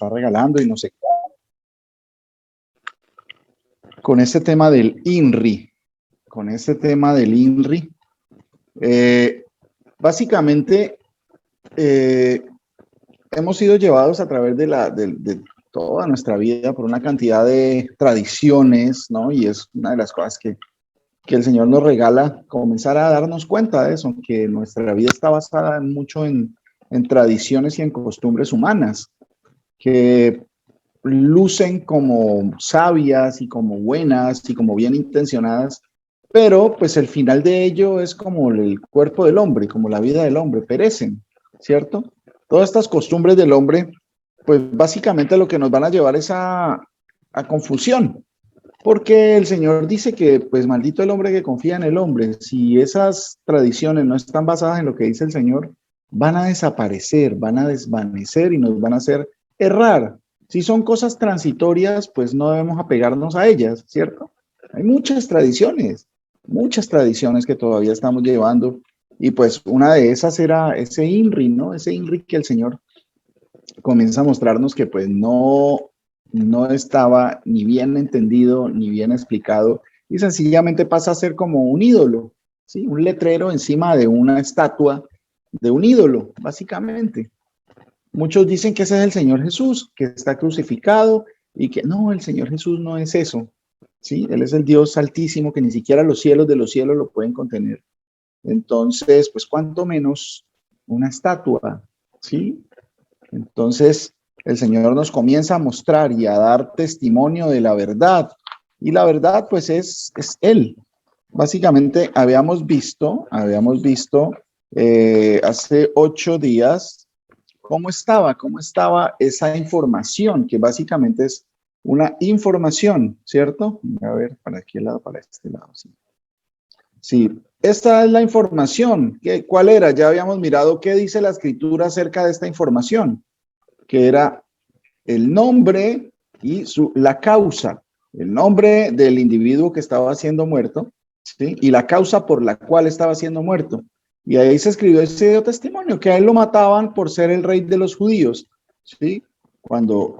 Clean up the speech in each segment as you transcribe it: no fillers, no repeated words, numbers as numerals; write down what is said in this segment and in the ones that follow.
está regalando y no sé qué. Con este tema del INRI, básicamente hemos sido llevados a través de toda nuestra vida por una cantidad de tradiciones, ¿no? Y es una de las cosas que el Señor nos regala, comenzar a darnos cuenta de eso, que nuestra vida está basada mucho en tradiciones y en costumbres humanas, que lucen como sabias y como buenas y como bien intencionadas, pero pues el final de ello es como el cuerpo del hombre, como la vida del hombre, perecen, ¿cierto? Todas estas costumbres del hombre, pues básicamente lo que nos van a llevar es a confusión, porque el Señor dice que pues maldito el hombre que confía en el hombre. Si esas tradiciones no están basadas en lo que dice el Señor, van a desaparecer, van a desvanecer y nos van a hacer errar. Si son cosas transitorias, pues no debemos apegarnos a ellas, ¿cierto? Hay muchas tradiciones que todavía estamos llevando, y pues una de esas era ese INRI, ¿no? Ese INRI que el Señor comienza a mostrarnos que pues no estaba ni bien entendido ni bien explicado, y sencillamente pasa a ser como un ídolo, ¿sí? Un letrero encima de una estatua de un ídolo, básicamente. Muchos dicen que ese es el Señor Jesús, que está crucificado, y que no, el Señor Jesús no es eso, ¿sí? Él es el Dios altísimo que ni siquiera los cielos de los cielos lo pueden contener. Entonces, pues cuánto menos una estatua, ¿sí? Entonces, el Señor nos comienza a mostrar y a dar testimonio de la verdad. Y la verdad, pues, es Él. Básicamente, habíamos visto hace 8 días cómo estaba esa información, que básicamente es una información, ¿cierto? A ver, ¿para qué lado? Para este lado, sí. Sí, esta es la información. ¿Cuál era? Ya habíamos mirado qué dice la Escritura acerca de esta información, que era el nombre y la causa, el nombre del individuo que estaba siendo muerto, ¿sí? Y la causa por la cual estaba siendo muerto. Y ahí se escribió ese testimonio, que a él lo mataban por ser el rey de los judíos, ¿sí? Cuando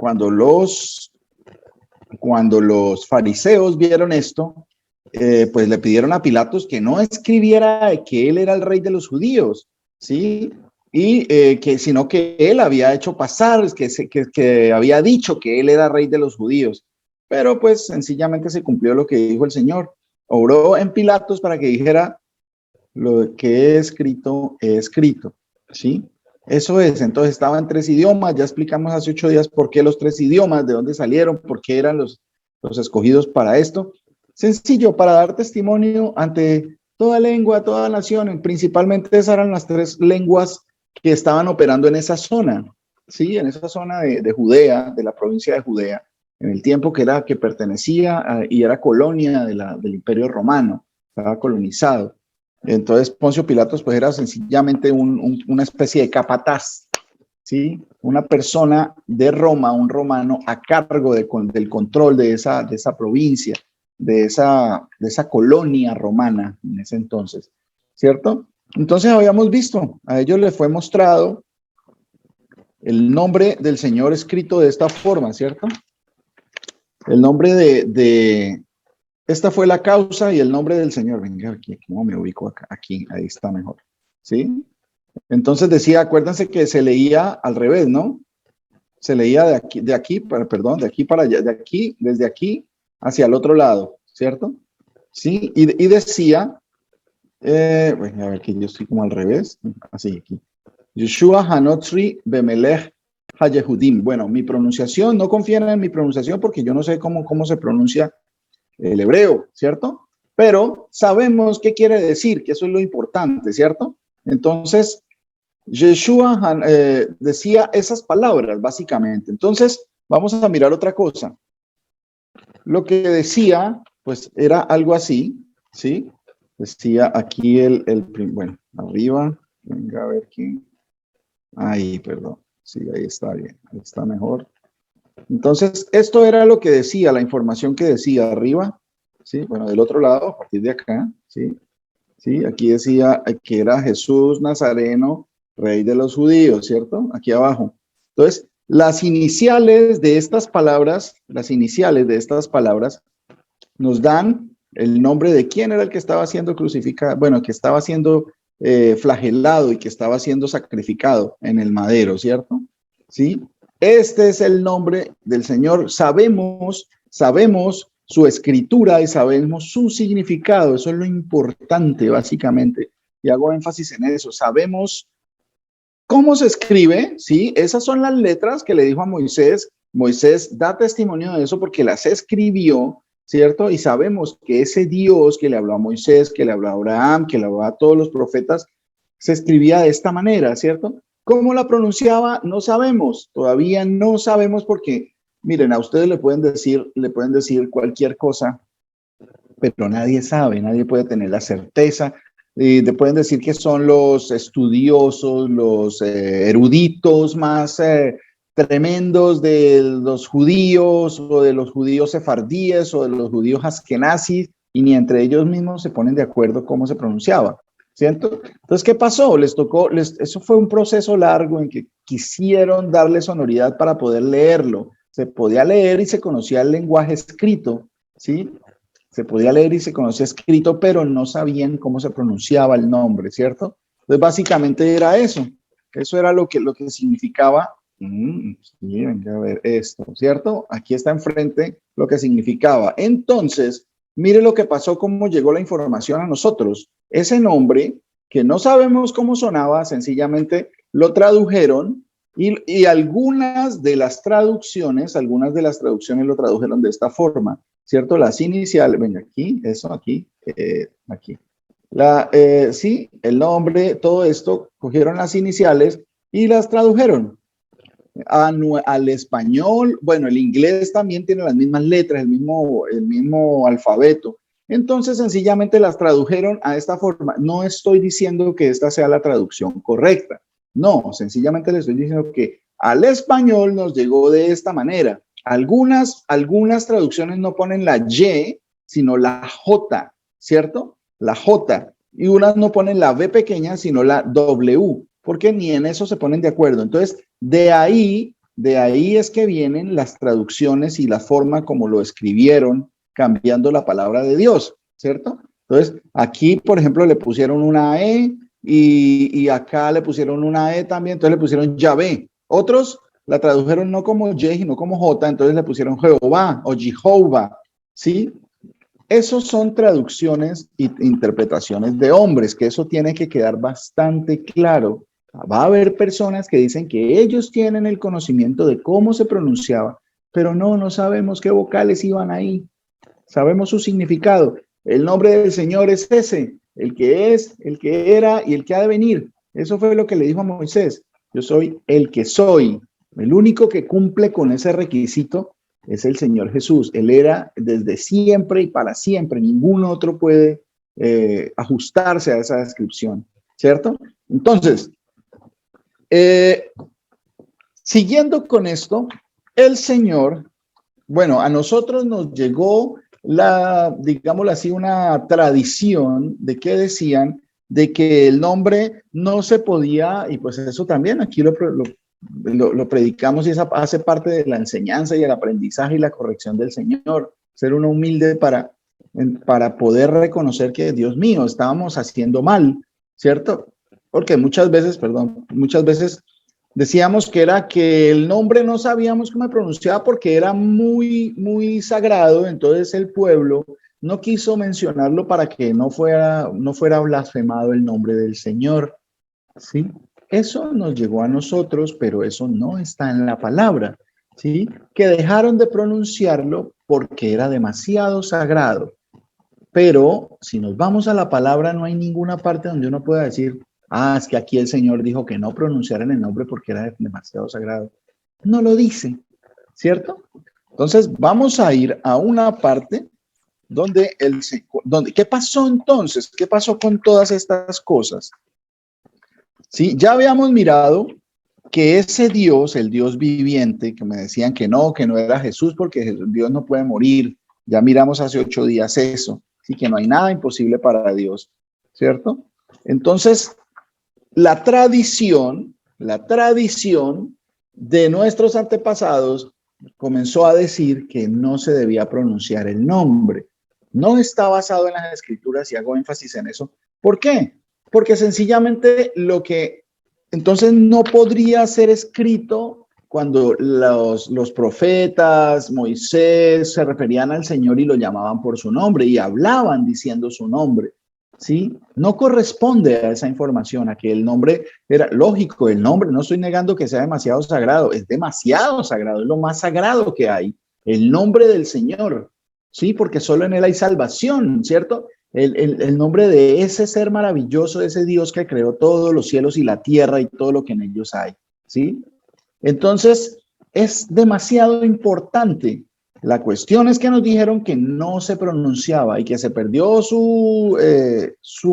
los fariseos vieron esto, pues le pidieron a Pilatos que no escribiera que él era el rey de los judíos, ¿sí? Y sino que él había hecho pasar, que había dicho que él era rey de los judíos. Pero pues sencillamente se cumplió lo que dijo el Señor. Obró en Pilatos para que dijera: lo que he escrito, ¿sí? Eso es. Entonces estaba en 3 idiomas. Ya explicamos hace 8 días por qué los 3 idiomas, de dónde salieron, por qué eran los escogidos para esto. Sencillo, para dar testimonio ante toda lengua, toda nación. Principalmente esas eran las 3 lenguas que estaban operando en esa zona, ¿sí? En esa zona de Judea, de la provincia de Judea, en el tiempo que pertenecía y era colonia del Imperio Romano, estaba colonizado. Entonces Poncio Pilatos pues era sencillamente una especie de capataz, ¿sí? Una persona de Roma, un romano a cargo del control de esa provincia, de esa colonia romana en ese entonces, ¿cierto? Entonces habíamos visto, a ellos les fue mostrado el nombre del Señor escrito de esta forma, ¿cierto? El nombre esta fue la causa y el nombre del Señor. Venga, aquí, ¿cómo me ubico acá? Aquí, ahí está mejor, ¿sí? Entonces decía, acuérdense que se leía al revés, ¿no? Se leía de aquí, de aquí para allá, desde aquí hacia el otro lado, ¿cierto? Sí, y decía, bueno, a ver, que yo estoy como al revés, así aquí. Yeshua Hanotri Bemelech Hayehudim. Bueno, mi pronunciación, no confíen en mi pronunciación porque yo no sé cómo se pronuncia el hebreo, ¿cierto? Pero sabemos qué quiere decir, que eso es lo importante, ¿cierto? Entonces, Yeshua decía esas palabras, básicamente. Entonces, vamos a mirar otra cosa. Lo que decía, pues, era algo así, ¿sí? Decía aquí bueno, arriba, venga a ver quién. Ahí, perdón. Sí, ahí está bien, ahí está mejor. Entonces, esto era lo que decía, la información que decía arriba, ¿sí? Bueno, del otro lado, a partir de acá, ¿sí? ¿Sí? Aquí decía que era Jesús Nazareno, rey de los judíos, ¿cierto? Aquí abajo. Entonces, Las iniciales de estas palabras, nos dan el nombre de quién era el que estaba siendo crucificado, bueno, que estaba siendo flagelado y que estaba siendo sacrificado en el madero, ¿cierto? ¿Sí? Este es el nombre del Señor. Sabemos su escritura y sabemos su significado. Eso es lo importante, básicamente. Y hago énfasis en eso. Sabemos cómo se escribe, ¿sí? Esas son las letras que le dijo a Moisés. Moisés da testimonio de eso porque las escribió, ¿cierto? Y sabemos que ese Dios que le habló a Moisés, que le habló a Abraham, que le habló a todos los profetas, se escribía de esta manera, ¿cierto? ¿Cómo la pronunciaba? No sabemos, todavía no sabemos porque, miren, a ustedes le pueden decir cualquier cosa, pero nadie sabe, nadie puede tener la certeza. Y te pueden decir que son los estudiosos, los eruditos más tremendos de los judíos o de los judíos sefardíes o de los judíos askenazis, y ni entre ellos mismos se ponen de acuerdo cómo se pronunciaba, ¿cierto? Entonces, ¿qué pasó? Eso fue un proceso largo en que quisieron darle sonoridad para poder leerlo. Se podía leer y se conocía el lenguaje escrito, ¿sí? Se podía leer y se conocía escrito, pero no sabían cómo se pronunciaba el nombre, ¿cierto? Entonces, básicamente era eso. Eso era lo que significaba. Sí, venga a ver esto, ¿cierto? Aquí está enfrente lo que significaba. Entonces, mire lo que pasó, cómo llegó la información a nosotros. Ese nombre, que no sabemos cómo sonaba, sencillamente lo tradujeron y algunas de las traducciones lo tradujeron de esta forma. ¿Cierto? Las iniciales, venga aquí, eso, aquí. Sí, el nombre, todo esto, cogieron las iniciales y las tradujeron al español. Bueno, el inglés también tiene las mismas letras, el mismo alfabeto. Entonces, sencillamente las tradujeron a esta forma. No estoy diciendo que esta sea la traducción correcta. No, sencillamente le estoy diciendo que al español nos llegó de esta manera. Algunas traducciones no ponen la Y, sino la J, ¿cierto? La J. Y unas no ponen la V pequeña, sino la W, porque ni en eso se ponen de acuerdo. Entonces, de ahí es que vienen las traducciones y la forma como lo escribieron, cambiando la palabra de Dios, ¿cierto? Entonces, aquí, por ejemplo, le pusieron una E y acá le pusieron una E también, entonces le pusieron Yahvé. Otros la tradujeron no como Y, sino como J, entonces le pusieron Jehová o Jehová, ¿sí? Esos son traducciones e interpretaciones de hombres, que eso tiene que quedar bastante claro. Va a haber personas que dicen que ellos tienen el conocimiento de cómo se pronunciaba, pero no sabemos qué vocales iban ahí. Sabemos su significado. El nombre del Señor es ese, el que es, el que era y el que ha de venir. Eso fue lo que le dijo a Moisés. Yo soy el que soy. El único que cumple con ese requisito es el Señor Jesús. Él era desde siempre y para siempre. Ningún otro puede ajustarse a esa descripción, ¿cierto? Entonces, siguiendo con esto, el Señor, bueno, a nosotros nos llegó digámoslo así, una tradición de que decían de que el nombre no se podía, y pues eso también aquí lo predicamos y esa hace parte de la enseñanza y el aprendizaje y la corrección del Señor, ser uno humilde para poder reconocer que, Dios mío, estábamos haciendo mal, ¿cierto? Porque muchas veces decíamos que era que el nombre no sabíamos cómo pronunciaba porque era muy, muy sagrado, entonces el pueblo no quiso mencionarlo para que no fuera blasfemado el nombre del Señor, ¿sí? Eso nos llegó a nosotros, pero eso no está en la palabra, ¿sí? Que dejaron de pronunciarlo porque era demasiado sagrado. Pero si nos vamos a la palabra, no hay ninguna parte donde uno pueda decir, es que aquí el Señor dijo que no pronunciaran el nombre porque era demasiado sagrado. No lo dice, ¿cierto? Entonces vamos a ir a una parte donde ¿qué pasó entonces? ¿Qué pasó con todas estas cosas? Sí, ya habíamos mirado que ese Dios, el Dios viviente, que me decían que no era Jesús porque Dios no puede morir. Ya miramos hace 8 días eso. Así que no hay nada imposible para Dios, ¿cierto? Entonces, la tradición de nuestros antepasados comenzó a decir que no se debía pronunciar el nombre. No está basado en las escrituras y hago énfasis en eso. ¿Por qué? Porque sencillamente entonces no podría ser escrito cuando los profetas, Moisés, se referían al Señor y lo llamaban por su nombre y hablaban diciendo su nombre. ¿Sí? No corresponde a esa información, a que el nombre era lógico, el nombre, no estoy negando que sea demasiado sagrado, es demasiado sagrado, es lo más sagrado que hay, el nombre del Señor, ¿sí? Porque solo en Él hay salvación, ¿cierto? El nombre de ese ser maravilloso, de ese Dios que creó todos los cielos y la tierra y todo lo que en ellos hay, ¿sí? Entonces, es demasiado importante. La cuestión es que nos dijeron que no se pronunciaba y que se perdió su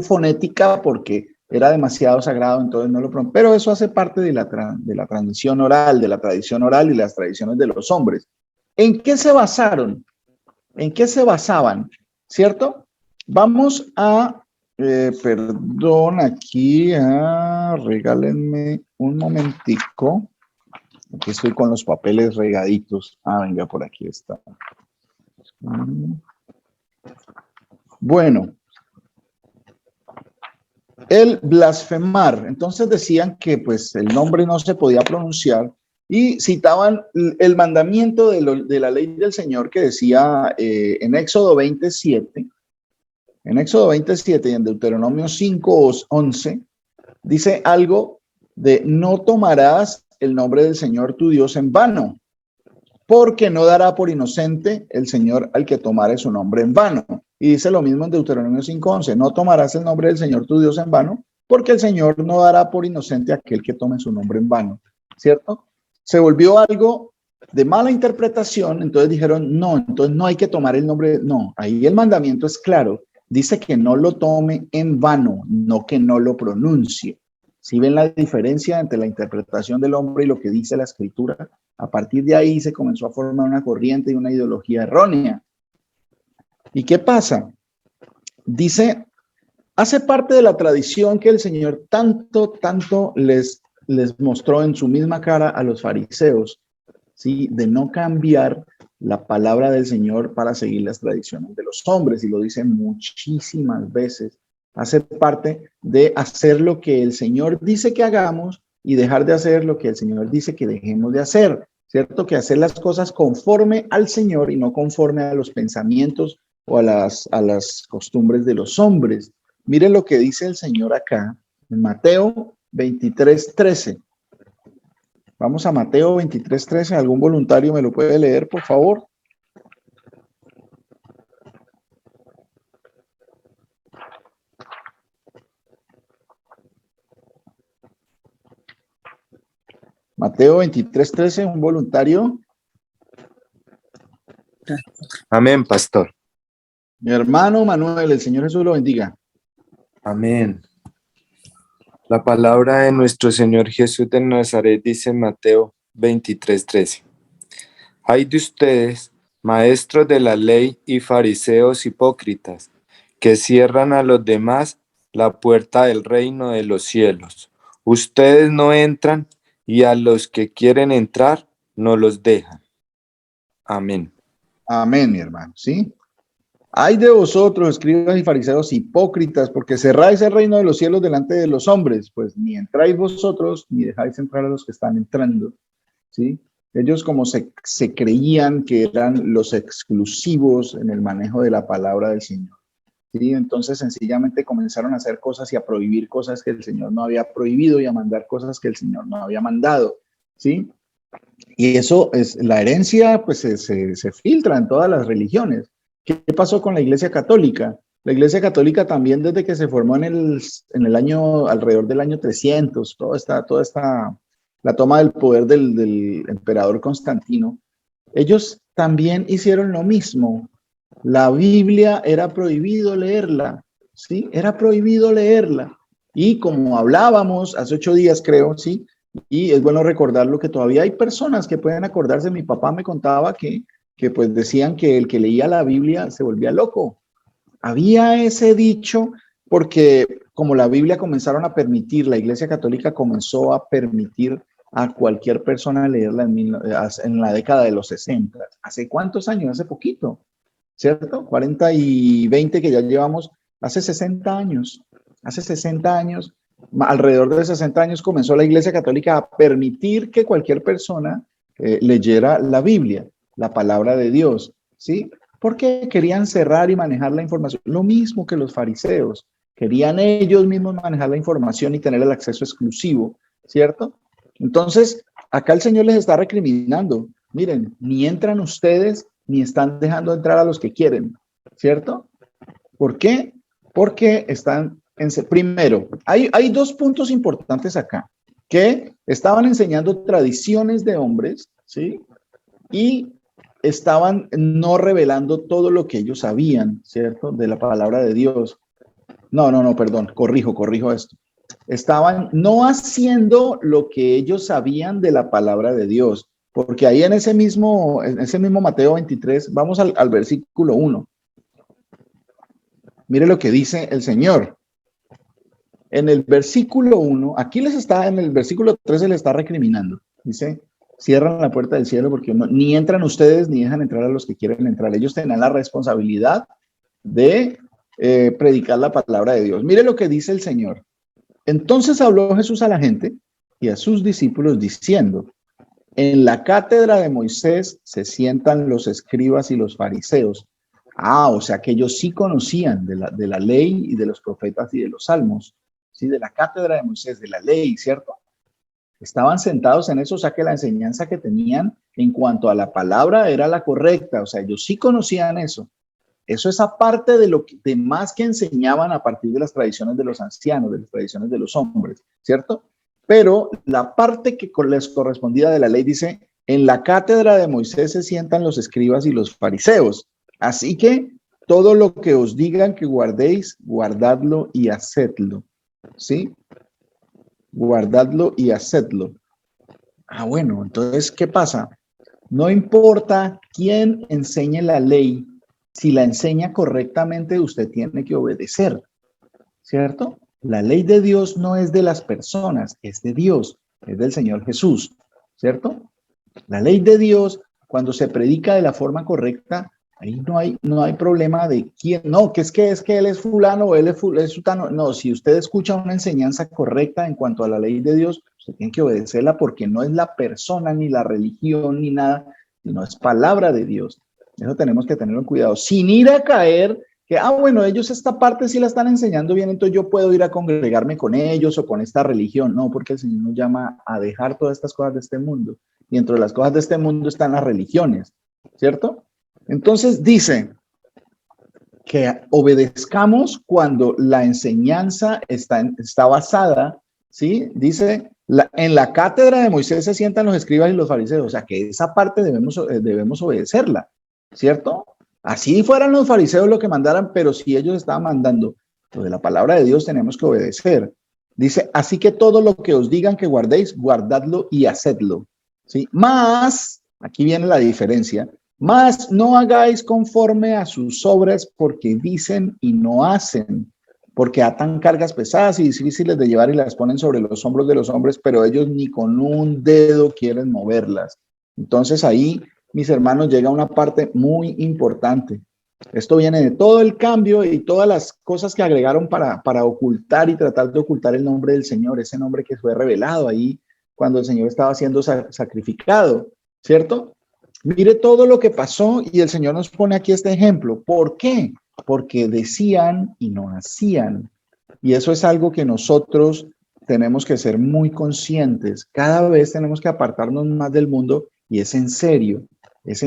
fonética porque era demasiado sagrado, entonces no lo pronunciaban. Pero eso hace parte de la transmisión oral, de la tradición oral y las tradiciones de los hombres. ¿En qué se basaron? ¿En qué se basaban? ¿Cierto? Vamos a, perdón, aquí, regálenme un momentico. Aquí estoy con los papeles regaditos. Venga, por aquí está. Bueno, el blasfemar. Entonces decían que pues el nombre no se podía pronunciar y citaban el mandamiento de la ley del Señor que decía en Éxodo 27, y en Deuteronomio 5:11, dice algo de no tomarás el nombre del Señor tu Dios en vano, porque no dará por inocente el Señor al que tomare su nombre en vano. Y dice lo mismo en Deuteronomio 5:11, no tomarás el nombre del Señor tu Dios en vano, porque el Señor no dará por inocente a aquel que tome su nombre en vano, ¿cierto? Se volvió algo de mala interpretación, entonces dijeron, no, entonces no hay que tomar el nombre, no, ahí el mandamiento es claro, dice que no lo tome en vano, no que no lo pronuncie. ¿Sí ven la diferencia entre la interpretación del hombre y lo que dice la escritura? A partir de ahí se comenzó a formar una corriente y una ideología errónea. ¿Y qué pasa? Dice, hace parte de la tradición que el Señor tanto les mostró en su misma cara a los fariseos, ¿sí? De no cambiar la palabra del Señor para seguir las tradiciones de los hombres, y lo dice muchísimas veces. Hace parte de hacer lo que el Señor dice que hagamos y dejar de hacer lo que el Señor dice que dejemos de hacer, ¿cierto? Que hacer las cosas conforme al Señor y no conforme a los pensamientos o a las costumbres de los hombres. Miren lo que dice el Señor acá en Mateo 23:13. Vamos a Mateo 23:13. ¿Algún voluntario me lo puede leer, por favor? Mateo 23:13, un voluntario. Amén, pastor. Mi hermano Manuel, el Señor Jesús lo bendiga. Amén. La palabra de nuestro Señor Jesús de Nazaret dice en Mateo 23:13. Ay de ustedes, maestros de la ley y fariseos hipócritas, que cierran a los demás la puerta del reino de los cielos. Ustedes no entran y a los que quieren entrar no los dejan. Amén. Amén, mi hermano, ¿sí? Ay de vosotros, escribas y fariseos hipócritas, porque cerráis el reino de los cielos delante de los hombres, pues ni entráis vosotros, ni dejáis entrar a los que están entrando, ¿sí? Ellos como se creían que eran los exclusivos en el manejo de la palabra del Señor, ¿sí? Entonces sencillamente comenzaron a hacer cosas y a prohibir cosas que el Señor no había prohibido y a mandar cosas que el Señor no había mandado, ¿sí? Y eso es la herencia, pues se filtra en todas las religiones. ¿Qué pasó con la Iglesia Católica? La Iglesia Católica también desde que se formó en el año, alrededor del año 300, la toma del poder del emperador Constantino, ellos también hicieron lo mismo. La Biblia era prohibido leerla, ¿sí? Era prohibido leerla. Y como hablábamos hace 8 días, creo, ¿sí? Y es bueno recordarlo que todavía hay personas que pueden acordarse. Mi papá me contaba que pues decían que el que leía la Biblia se volvía loco. Había ese dicho porque como la Biblia comenzaron a permitir, la Iglesia Católica comenzó a permitir a cualquier persona leerla en la década de los 60. ¿Hace cuántos años? Hace poquito, ¿cierto? 40 y 20 que ya llevamos, hace 60 años. Hace 60 años, alrededor de 60 años, comenzó la Iglesia Católica a permitir que cualquier persona leyera la Biblia, la palabra de Dios, ¿sí? Porque querían cerrar y manejar la información. Lo mismo que los fariseos. Querían ellos mismos manejar la información y tener el acceso exclusivo, ¿cierto? Entonces, acá el Señor les está recriminando. Miren, ni entran ustedes, ni están dejando entrar a los que quieren, ¿cierto? ¿Por qué? Porque están, primero, hay dos puntos importantes acá, que estaban enseñando tradiciones de hombres, ¿sí? Y estaban no revelando todo lo que ellos sabían, ¿cierto? De la palabra de Dios. No, perdón, corrijo esto. Estaban no haciendo lo que ellos sabían de la palabra de Dios, porque ahí en ese mismo Mateo 23, vamos al versículo 1. Mire lo que dice el Señor. En el versículo 1, aquí en el versículo 3 se le está recriminando. Dice, cierran la puerta del cielo porque ni entran ustedes ni dejan entrar a los que quieren entrar. Ellos tienen la responsabilidad de predicar la palabra de Dios. Mire lo que dice el Señor. Entonces habló Jesús a la gente y a sus discípulos diciendo, en la cátedra de Moisés se sientan los escribas y los fariseos. O sea que ellos sí conocían de la ley y de los profetas y de los salmos, ¿sí? De la cátedra de Moisés, de la ley, ¿cierto? Estaban sentados en eso, o sea que la enseñanza que tenían en cuanto a la palabra era la correcta, o sea, ellos sí conocían eso. Eso es aparte de lo de más que enseñaban a partir de las tradiciones de los ancianos, de las tradiciones de los hombres, ¿cierto? Pero la parte que les correspondía de la ley dice, en la cátedra de Moisés se sientan los escribas y los fariseos. Así que todo lo que os digan que guardéis, guardadlo y hacedlo, ¿sí? Guardadlo y hacedlo. Bueno, entonces, ¿qué pasa? No importa quién enseñe la ley, si la enseña correctamente, usted tiene que obedecer, ¿cierto? La ley de Dios no es de las personas, es de Dios, es del Señor Jesús, ¿cierto? La ley de Dios, cuando se predica de la forma correcta, ahí no hay problema de quién, no, que es que él es fulano o él es sutano. No, si usted escucha una enseñanza correcta en cuanto a la ley de Dios, usted tiene que obedecerla porque no es la persona, ni la religión, ni nada, sino es palabra de Dios. Eso tenemos que tenerlo en cuidado, sin ir a caer que, bueno, ellos esta parte sí la están enseñando bien, entonces yo puedo ir a congregarme con ellos o con esta religión. No, porque el Señor nos llama a dejar todas estas cosas de este mundo. Y entre las cosas de este mundo están las religiones, ¿cierto? Entonces dice que obedezcamos cuando la enseñanza está basada, ¿sí? Dice, en la cátedra de Moisés se sientan los escribas y los fariseos, o sea que esa parte debemos obedecerla, ¿cierto? Así fueran los fariseos lo que mandaran, pero si ellos estaban mandando, pues de la palabra de Dios tenemos que obedecer. Dice, así que todo lo que os digan que guardéis, guardadlo y hacedlo, ¿sí? Más, aquí viene la diferencia, más no hagáis conforme a sus obras porque dicen y no hacen, porque atan cargas pesadas y difíciles de llevar y las ponen sobre los hombros de los hombres, pero ellos ni con un dedo quieren moverlas. Entonces ahí, mis hermanos, llega una parte muy importante. Esto viene de todo el cambio y todas las cosas que agregaron para ocultar y tratar de ocultar el nombre del Señor, ese nombre que fue revelado ahí cuando el Señor estaba siendo sacrificado, ¿cierto? Mire todo lo que pasó y el Señor nos pone aquí este ejemplo. ¿Por qué? Porque decían y no hacían. Y eso es algo que nosotros tenemos que ser muy conscientes. Cada vez tenemos que apartarnos más del mundo y es en serio, es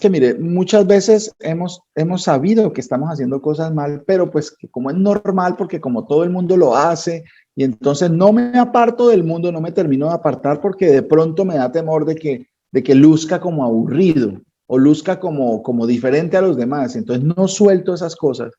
que mire, muchas veces hemos sabido que estamos haciendo cosas mal, pero pues como es normal, porque como todo el mundo lo hace, y entonces no me aparto del mundo, no me termino de apartar porque de pronto me da temor de que luzca como aburrido o luzca como diferente a los demás. Entonces no suelto esas cosas,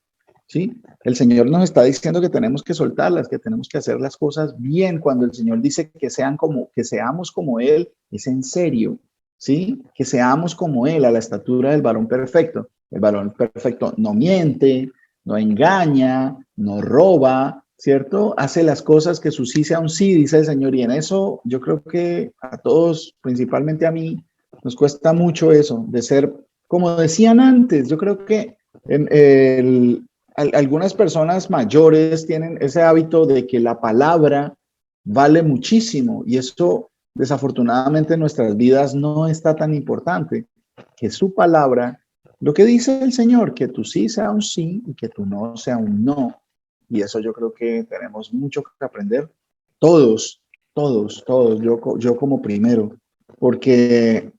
¿sí? El Señor nos está diciendo que tenemos que soltarlas, que tenemos que hacer las cosas bien. Cuando el Señor dice que seamos como Él, es en serio, ¿sí? Que seamos como Él, a la estatura del varón perfecto. El varón perfecto no miente, no engaña, no roba, ¿cierto? Hace las cosas que su sí sea un sí, dice el Señor. Y en eso yo creo que a todos, principalmente a mí, nos cuesta mucho eso, de ser, como decían antes, yo creo que algunas personas mayores tienen ese hábito de que la palabra vale muchísimo y eso desafortunadamente en nuestras vidas no está tan importante, que su palabra, lo que dice el Señor, que tu sí sea un sí y que tu no sea un no. Y eso yo creo que tenemos mucho que aprender, todos, todos, yo como primero, porque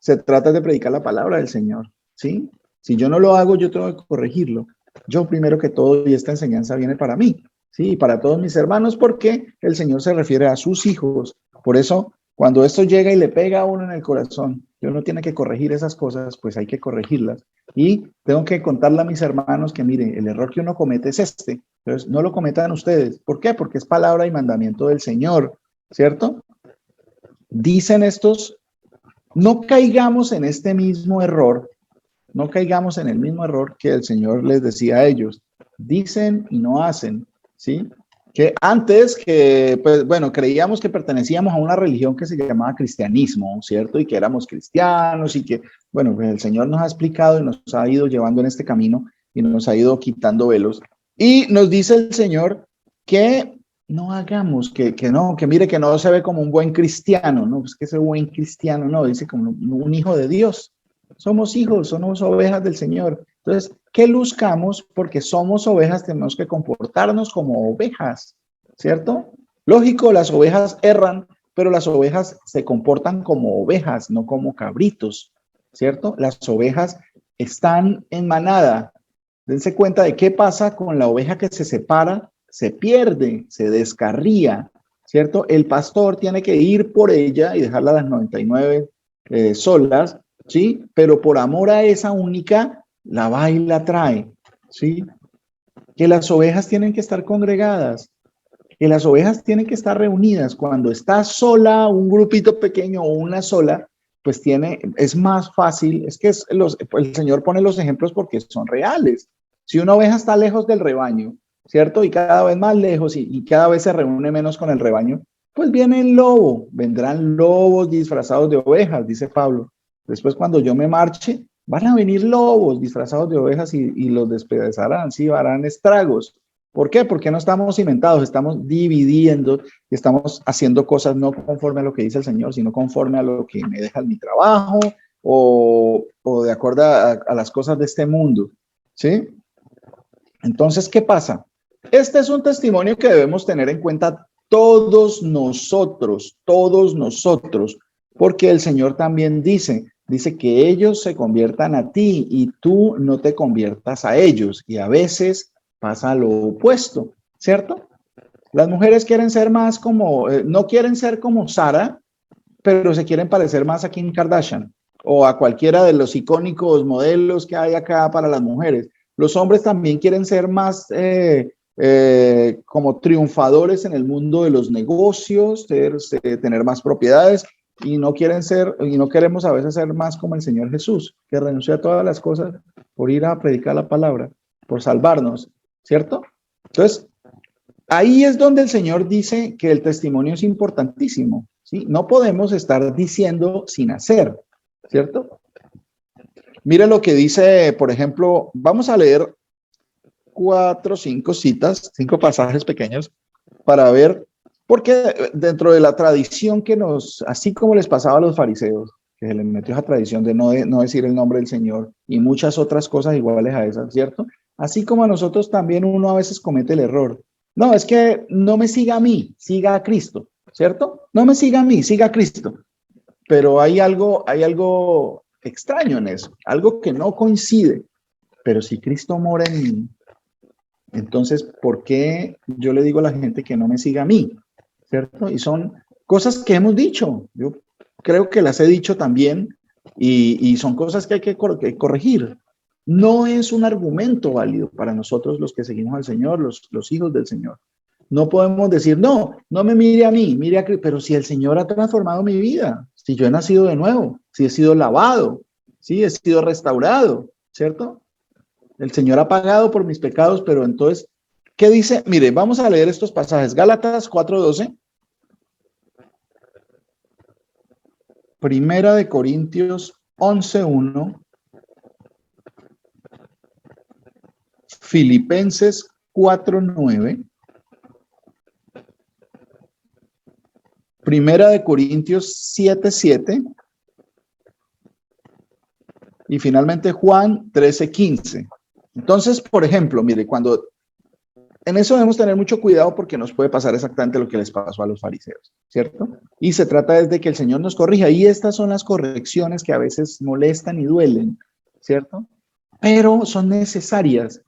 se trata de predicar la palabra del Señor, ¿sí? Si yo no lo hago, yo tengo que corregirlo. Yo primero que todo, y esta enseñanza viene para mí, ¿sí? Y para todos mis hermanos, porque el Señor se refiere a sus hijos. Por eso, cuando esto llega y le pega a uno en el corazón, y uno tiene que corregir esas cosas, pues hay que corregirlas. Y tengo que contarle a mis hermanos que, miren, el error que uno comete es este. Entonces, no lo cometan ustedes. ¿Por qué? Porque es palabra y mandamiento del Señor, ¿cierto? Dicen estos, no caigamos en este mismo error, no caigamos en el mismo error que el Señor les decía a ellos. Dicen y no hacen, ¿sí? Que antes que, pues bueno, creíamos que pertenecíamos a una religión que se llamaba cristianismo, ¿cierto? Y que éramos cristianos y que, bueno, pues el Señor nos ha explicado y nos ha ido llevando en este camino y nos ha ido quitando velos. Y nos dice el Señor que no hagamos, que no, que mire que no se ve como un buen cristiano, no, pues que ese buen cristiano, no, dice como un hijo de Dios. Somos hijos, somos ovejas del Señor. Entonces, ¿qué luzcamos? Porque somos ovejas, tenemos que comportarnos como ovejas, ¿cierto? Lógico, las ovejas erran, pero las ovejas se comportan como ovejas, no como cabritos, ¿cierto? Las ovejas están en manada. Dense cuenta de qué pasa con la oveja que se separa, se pierde, se descarría, ¿cierto? El pastor tiene que ir por ella y dejarla a las 99 solas, ¿sí? Pero por amor a esa única, la va y la trae, ¿sí? Que las ovejas tienen que estar congregadas, que las ovejas tienen que estar reunidas. Cuando está sola, un grupito pequeño o una sola, pues es más fácil, es que el Señor pone los ejemplos porque son reales. Si una oveja está lejos del rebaño, ¿cierto? Y cada vez más lejos y cada vez se reúne menos con el rebaño, pues viene el lobo, vendrán lobos disfrazados de ovejas, dice Pablo. Después cuando yo me marche, van a venir lobos disfrazados de ovejas y los despedazarán, sí, harán estragos. ¿Por qué? Porque no estamos cimentados, estamos dividiendo y estamos haciendo cosas no conforme a lo que dice el Señor, sino conforme a lo que me deja mi trabajo o de acuerdo a las cosas de este mundo, ¿sí? Entonces, ¿qué pasa? Este es un testimonio que debemos tener en cuenta todos nosotros, porque el Señor también dice que ellos se conviertan a ti y tú no te conviertas a ellos. Y a veces pasa lo opuesto, ¿cierto? Las mujeres quieren ser más como, no quieren ser como Sara, pero se quieren parecer más a Kim Kardashian o a cualquiera de los icónicos modelos que hay acá para las mujeres. Los hombres también quieren ser más como triunfadores en el mundo de los negocios, tener más propiedades y no queremos a veces ser más como el Señor Jesús, que renunció a todas las cosas por ir a predicar la palabra, por salvarnos, ¿cierto? Entonces, ahí es donde el Señor dice que el testimonio es importantísimo, ¿sí? No podemos estar diciendo sin hacer, ¿cierto? Mire lo que dice, por ejemplo, vamos a leer 4, 5 citas, 5 pasajes pequeños para ver, porque dentro de la tradición así como les pasaba a los fariseos, que se les metió esa tradición de no decir el nombre del Señor y muchas otras cosas iguales a esas, ¿cierto? Así como a nosotros también uno a veces comete el error. No, es que no me siga a mí, siga a Cristo, ¿cierto? No me siga a mí, siga a Cristo. Pero hay algo extraño en eso, algo que no coincide. Pero si Cristo mora en mí, entonces, ¿por qué yo le digo a la gente que no me siga a mí? ¿Cierto? Y son cosas que hemos dicho. Yo creo que las he dicho también y son cosas que hay que corregir. No es un argumento válido para nosotros los que seguimos al Señor, los hijos del Señor. No podemos decir, no me mire a mí, mire a Cristo, pero si el Señor ha transformado mi vida, si yo he nacido de nuevo, si he sido lavado, si he sido restaurado, ¿cierto? El Señor ha pagado por mis pecados, pero entonces, ¿Qué dice? Mire, vamos a leer estos pasajes. Gálatas 4:12. Primera de Corintios 11:1. Filipenses 4:9. Primera de Corintios 7:7. Y finalmente Juan 13:15. Entonces, por ejemplo, mire, cuando en eso debemos tener mucho cuidado porque nos puede pasar exactamente lo que les pasó a los fariseos, ¿cierto? Y se trata desde que el Señor nos corrija. Y estas son las correcciones que a veces molestan y duelen, ¿cierto? Pero son necesarias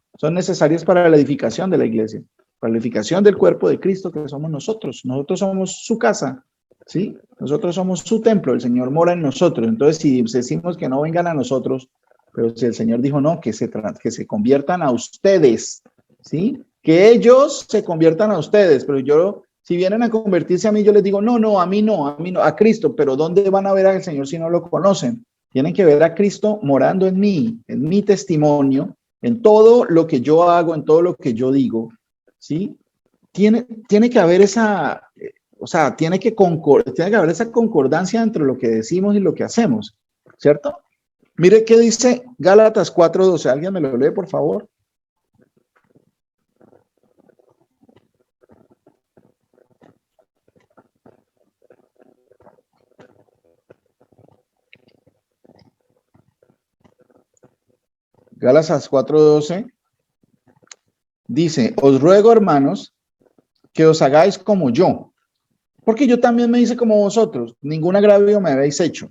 para la edificación de la iglesia, para la edificación del cuerpo de Cristo que somos nosotros. Nosotros somos su casa, ¿sí? Nosotros somos su templo, el Señor mora en nosotros. Entonces, si decimos que no vengan a nosotros, pero si el Señor dijo no, que se conviertan a ustedes, ¿sí? Que ellos se conviertan a ustedes, pero yo, si vienen a convertirse a mí, yo les digo, no, a mí no, a Cristo, pero ¿dónde van a ver al Señor si no lo conocen? Tienen que ver a Cristo morando en mí, en mi testimonio, en todo lo que yo hago, en todo lo que yo digo, ¿sí? Tiene que haber esa, o sea, tiene que haber esa concordancia entre lo que decimos y lo que hacemos, ¿cierto? Mire qué dice Gálatas 4:12. ¿Alguien me lo lee, por favor? Gálatas 4:12 dice, os ruego, hermanos, que os hagáis como yo, porque yo también me hice como vosotros, ningún agravio me habéis hecho.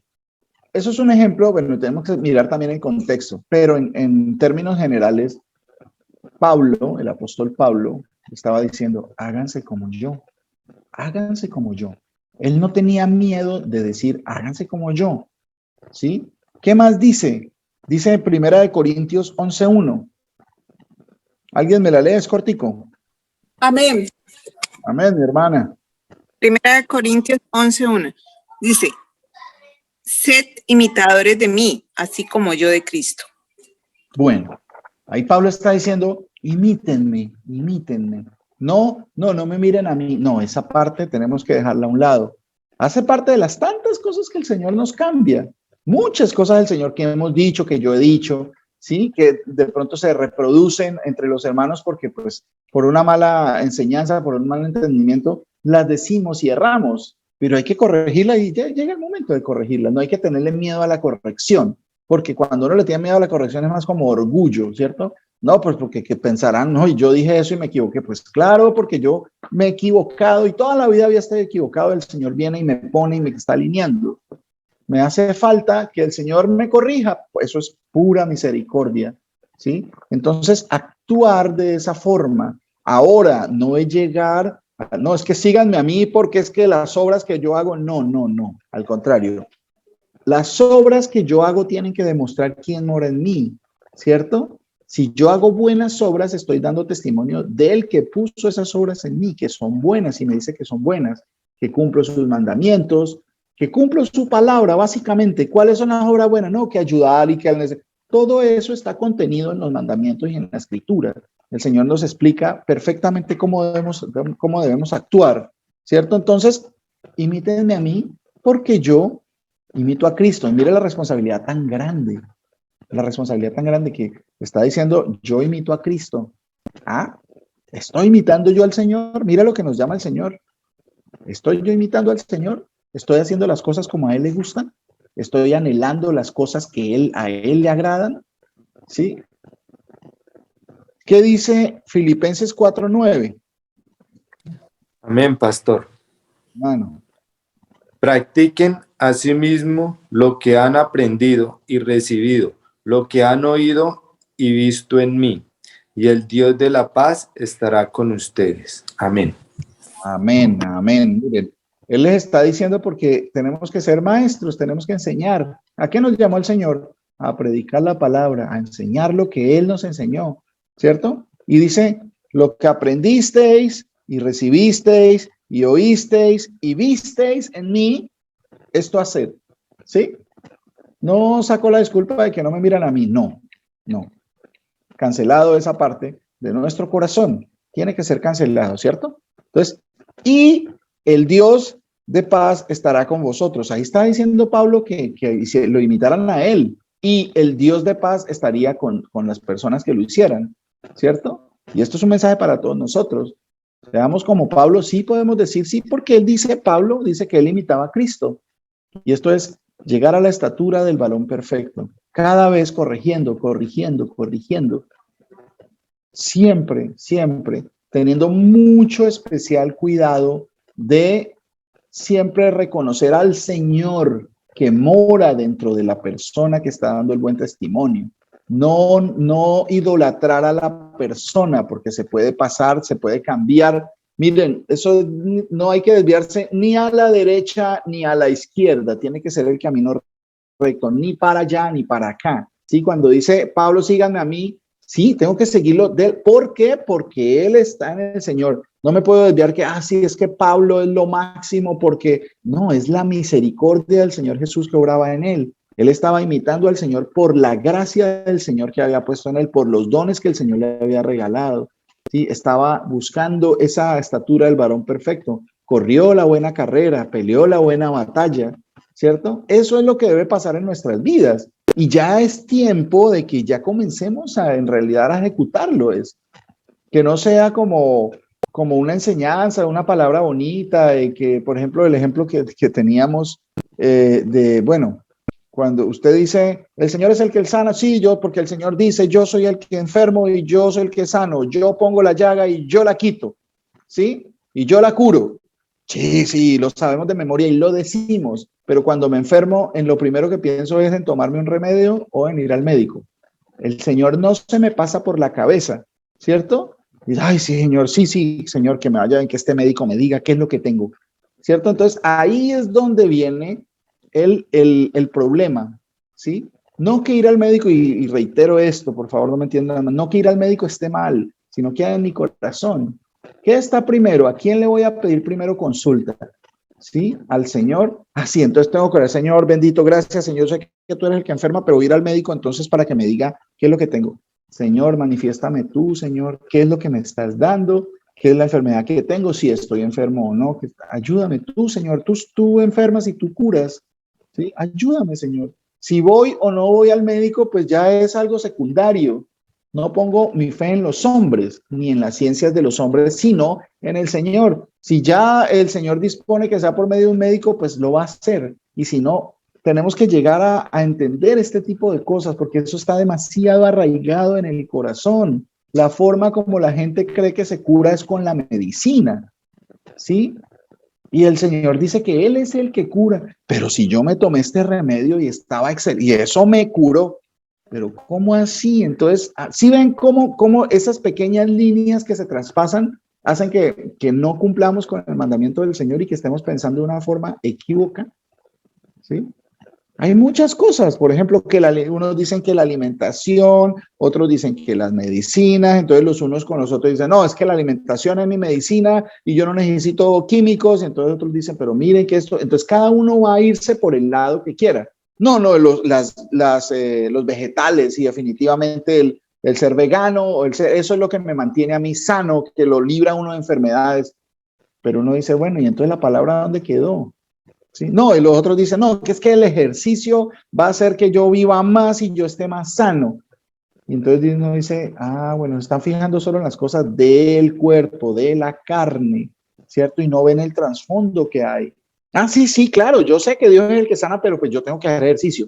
Eso es un ejemplo, bueno, tenemos que mirar también el contexto, pero en términos generales, Pablo, el apóstol Pablo, estaba diciendo, háganse como yo, háganse como yo. Él no tenía miedo de decir, háganse como yo, ¿sí? ¿Qué más dice? Dice en Primera de Corintios 11:1. ¿Alguien me la lee? Es cortico. Amén. Amén, mi hermana. Primera de Corintios 11:1. Dice, sed imitadores de mí, así como yo de Cristo. Bueno, ahí Pablo está diciendo, imítenme, imítenme. No me miren a mí. No, esa parte tenemos que dejarla a un lado. Hace parte de las tantas cosas que el Señor nos cambia. Muchas cosas del Señor que hemos dicho, que yo he dicho, ¿sí? Que de pronto se reproducen entre los hermanos porque pues por una mala enseñanza, por un mal entendimiento, las decimos y erramos, pero hay que corregirla y ya llega el momento de corregirla. No hay que tenerle miedo a la corrección, porque cuando uno le tiene miedo a la corrección es más como orgullo, ¿cierto? No, pues porque que pensarán, no, y yo dije eso y me equivoqué. Pues claro, porque yo me he equivocado y toda la vida había estado equivocado. El Señor viene y me pone y me está alineando. Me hace falta que el Señor me corrija, pues eso es pura misericordia, ¿sí? Entonces, actuar de esa forma, ahora no es llegar, no es que síganme a mí porque es que las obras que yo hago, no, al contrario. Las obras que yo hago tienen que demostrar quién mora en mí, ¿cierto? Si yo hago buenas obras, estoy dando testimonio del que puso esas obras en mí, que son buenas, y me dice que son buenas, que cumplo sus mandamientos, que cumplo su palabra, básicamente. ¿Cuáles son las obras buenas? No, que ayudar y que todo eso está contenido en los mandamientos y en la escritura. El Señor nos explica perfectamente cómo debemos actuar, ¿cierto? Entonces, imítenme a mí porque yo imito a Cristo. Y mire la responsabilidad tan grande que está diciendo, yo imito a Cristo. Ah, estoy imitando yo al Señor. Mira lo que nos llama el Señor. Estoy yo imitando al Señor. Estoy haciendo las cosas como a Él le gustan. Estoy anhelando las cosas que a Él le agradan. ¿Sí? ¿Qué dice Filipenses 4:9? Amén, pastor. Mano. Practiquen asimismo lo que han aprendido y recibido, lo que han oído y visto en mí, y el Dios de la paz estará con ustedes. Amén. Amén, amén. Miren, Él les está diciendo porque tenemos que ser maestros, tenemos que enseñar. ¿A qué nos llamó el Señor? A predicar la palabra, a enseñar lo que Él nos enseñó, ¿cierto? Y dice, lo que aprendisteis y recibisteis y oísteis y visteis en mí, esto hacer, ¿sí? No saco la disculpa de que no me miran a mí, no. Cancelado esa parte de nuestro corazón. tiene que ser cancelado, ¿cierto? Entonces, y el Dios de paz estará con vosotros. Ahí está diciendo Pablo que lo imitaran a él, y el Dios de paz estaría con las personas que lo hicieran, ¿cierto? Y esto es un mensaje para todos nosotros. Veamos como Pablo, sí podemos decir sí, porque él dice, Pablo dice que él imitaba a Cristo. Y esto es llegar a la estatura del varón perfecto, cada vez corrigiendo, corrigiendo, corrigiendo. Siempre, siempre teniendo mucho especial cuidado de siempre reconocer al Señor que mora dentro de la persona que está dando el buen testimonio. No idolatrar a la persona, porque se puede pasar, se puede cambiar. Miren, eso no hay que desviarse ni a la derecha ni a la izquierda. Tiene que ser el camino recto, ni para allá ni para acá. Sí, cuando dice Pablo, síganme a mí, sí, tengo que seguirlo de él. ¿Por qué? Porque él está en el Señor. No me puedo desviar que, sí, es que Pablo es lo máximo, porque no, es la misericordia del Señor Jesús que obraba en él. Él estaba imitando al Señor por la gracia del Señor que había puesto en él, por los dones que el Señor le había regalado. Sí, estaba buscando esa estatura del varón perfecto. Corrió la buena carrera, peleó la buena batalla, ¿cierto? Eso es lo que debe pasar en nuestras vidas. Y ya es tiempo de que ya comencemos en realidad a ejecutarlo. Es que no sea como una enseñanza, una palabra bonita, de que, por ejemplo, el ejemplo que teníamos bueno, cuando usted dice, el Señor es el que sana, sí, yo, porque el Señor dice, yo soy el que enfermo y yo soy el que sano, yo pongo la llaga y yo la quito, ¿sí? Y yo la curo. Sí, lo sabemos de memoria y lo decimos, pero cuando me enfermo, en lo primero que pienso es en tomarme un remedio o en ir al médico. El Señor no se me pasa por la cabeza, ¿cierto? Y, ay, sí, Señor, sí, Señor, que me vaya bien, que este médico me diga qué es lo que tengo, ¿cierto? Entonces, ahí es donde viene el problema, ¿sí? No que ir al médico, y reitero esto, por favor, no me entiendan, no que ir al médico esté mal, sino que en mi corazón. ¿Qué está primero? ¿A quién le voy a pedir primero consulta? ¿Sí? Al Señor. Sí, entonces tengo que orar, Señor, bendito, gracias, Señor, sé que tú eres el que enferma, pero voy a ir al médico entonces para que me diga qué es lo que tengo. Señor, manifiéstame tú, Señor, qué es lo que me estás dando, qué es la enfermedad que tengo, si estoy enfermo o no. Ayúdame tú, Señor, tú enfermas y tú curas. ¿Sí? Ayúdame, Señor. Si voy o no voy al médico, pues ya es algo secundario. No pongo mi fe en los hombres, ni en las ciencias de los hombres, sino en el Señor. Si ya el Señor dispone que sea por medio de un médico, pues lo va a hacer. Y si no, tenemos que llegar a entender este tipo de cosas, porque eso está demasiado arraigado en el corazón. La forma como la gente cree que se cura es con la medicina, ¿sí? Y el Señor dice que Él es el que cura. Pero si yo me tomé este remedio y estaba excelente, y eso me curó, pero ¿cómo así? Entonces, ¿sí ven cómo esas pequeñas líneas que se traspasan hacen que no cumplamos con el mandamiento del Señor y que estemos pensando de una forma equívoca? ¿Sí? Hay muchas cosas, por ejemplo, que unos dicen que la alimentación, otros dicen que las medicinas, entonces los unos con los otros dicen, no, es que la alimentación es mi medicina y yo no necesito químicos, y entonces otros dicen, pero miren que esto, entonces cada uno va a irse por el lado que quiera. No, los vegetales y definitivamente el ser vegano, eso es lo que me mantiene a mí sano, que lo libra uno de enfermedades, pero uno dice, bueno, ¿y entonces la palabra dónde quedó? ¿Sí? No, y los otros dicen, no, que es que el ejercicio va a hacer que yo viva más y yo esté más sano. Y entonces uno dice, bueno, están fijando solo en las cosas del cuerpo, de la carne, ¿cierto? Y no ven el trasfondo que hay. Sí, claro, yo sé que Dios es el que sana, pero pues yo tengo que hacer ejercicio,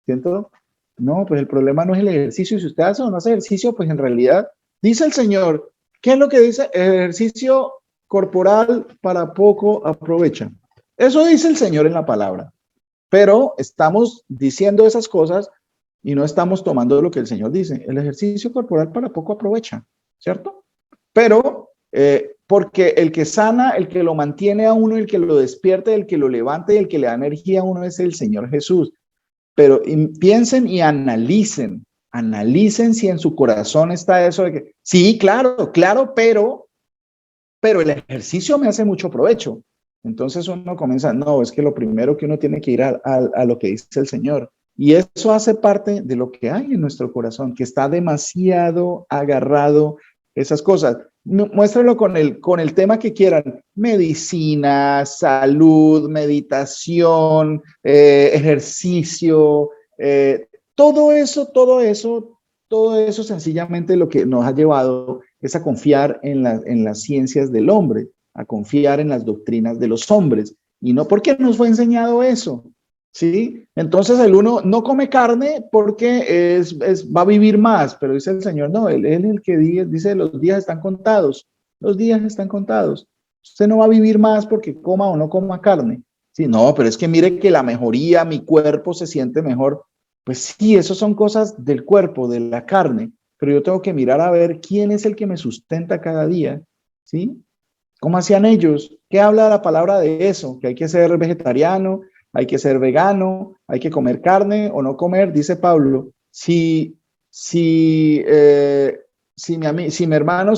¿cierto? No, pues el problema no es el ejercicio. Si usted hace o no hace ejercicio, pues en realidad, dice el Señor, ¿qué es lo que dice? El ejercicio corporal para poco aprovecha. Eso dice el Señor en la palabra, pero estamos diciendo esas cosas y no estamos tomando lo que el Señor dice. El ejercicio corporal para poco aprovecha, ¿cierto? Pero porque el que sana, el que lo mantiene a uno, el que lo despierte, el que lo levanta y el que le da energía a uno es el Señor Jesús. Pero piensen y analicen si en su corazón está eso de que, sí, claro, pero el ejercicio me hace mucho provecho. Entonces uno comienza, no, es que lo primero que uno tiene que ir a lo que dice el Señor. Y eso hace parte de lo que hay en nuestro corazón, que está demasiado agarrado esas cosas. Muéstralo con el tema que quieran, medicina, salud, meditación, ejercicio, todo eso sencillamente lo que nos ha llevado es a confiar en las ciencias del hombre, a confiar en las doctrinas de los hombres, y no porque nos fue enseñado eso, ¿sí? Entonces el uno no come carne porque va a vivir más, pero dice el Señor, no, él es el que dice los días están contados, los días están contados. Usted no va a vivir más porque coma o no coma carne. Sí, no, pero es que mire que la mejoría, mi cuerpo se siente mejor. Pues sí, eso son cosas del cuerpo, de la carne, pero yo tengo que mirar a ver quién es el que me sustenta cada día, ¿sí? ¿Cómo hacían ellos? ¿Qué habla la palabra de eso? Que hay que ser vegetariano, hay que ser vegano, hay que comer carne o no comer, dice Pablo. Si, si mi hermano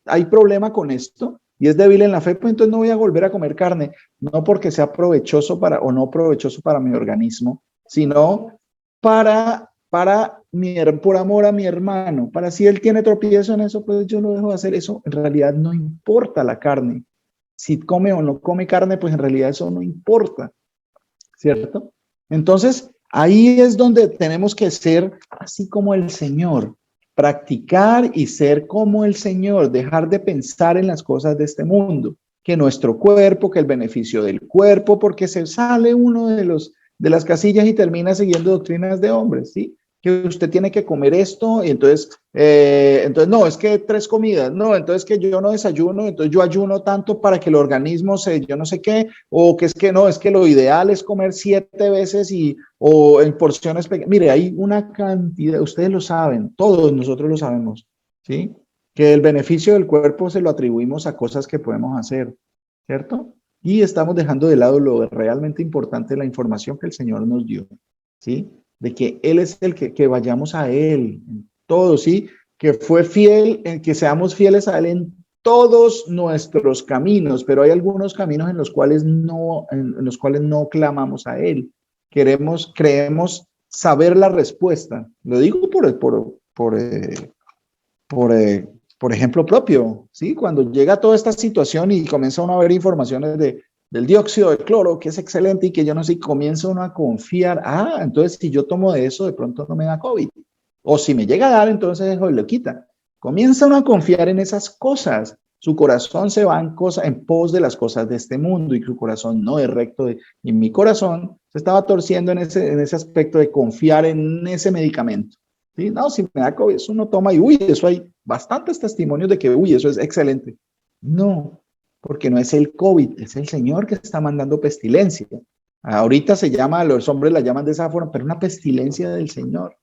hay problema con esto y es débil en la fe, pues entonces no voy a volver a comer carne, no porque sea provechoso o no provechoso para mi organismo, sino por amor a mi hermano, para si él tiene tropiezo en eso, pues yo lo dejo de hacer. Eso en realidad no importa la carne. Si come o no come carne, pues en realidad eso no importa, ¿cierto? Entonces, ahí es donde tenemos que ser así como el Señor, practicar y ser como el Señor, dejar de pensar en las cosas de este mundo, que nuestro cuerpo, que el beneficio del cuerpo, porque se sale uno de las casillas y termina siguiendo doctrinas de hombres, ¿sí? Que usted tiene que comer esto y entonces no, es que 3 comidas, no, entonces que yo no desayuno, entonces yo ayuno tanto para que el organismo yo no sé qué, o que es que no, es que lo ideal es comer 7 veces o en porciones pequeñas. Mire, hay una cantidad, ustedes lo saben, todos nosotros lo sabemos, ¿sí? Que el beneficio del cuerpo se lo atribuimos a cosas que podemos hacer, ¿cierto? Y estamos dejando de lado lo realmente importante, la información que el Señor nos dio, ¿sí? De que Él es el que vayamos a Él en todo, ¿sí? Que fue fiel, en que seamos fieles a Él en todos nuestros caminos, pero hay algunos caminos en los cuales no clamamos a Él. Creemos saber la respuesta. Lo digo por ejemplo propio, ¿sí? Cuando llega toda esta situación y comienza uno a ver informaciones del dióxido de cloro, que es excelente y que yo no sé, comienza uno a confiar, entonces si yo tomo de eso, de pronto no me da COVID. O si me llega a dar, entonces lo quita. Comienza uno a confiar en esas cosas. Su corazón se va en pos de las cosas de este mundo y su corazón no es recto. Y mi corazón se estaba torciendo en ese aspecto de confiar en ese medicamento. ¿Sí? No, si me da COVID, eso uno toma y uy, eso hay bastantes testimonios de que uy, eso es excelente. No, porque no es el COVID, es el Señor que está mandando pestilencia. Ahorita los hombres la llaman de esa forma, pero una pestilencia del Señor.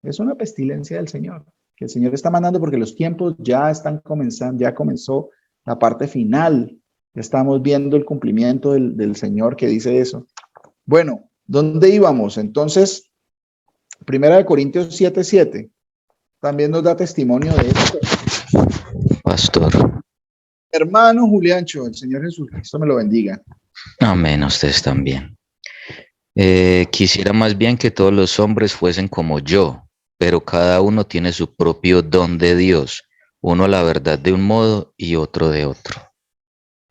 Es una pestilencia del Señor, que el Señor está mandando porque los tiempos ya están comenzando, ya comenzó la parte final. Estamos viendo el cumplimiento del Señor que dice eso. Bueno, ¿dónde íbamos? Entonces, 1 Corintios 7:7 también nos da testimonio de esto. Pastor. Hermano Juliancho, el Señor Jesucristo me lo bendiga. Amén, a ustedes también. Quisiera más bien que todos los hombres fuesen como yo, pero cada uno tiene su propio don de Dios, uno la verdad de un modo y otro de otro.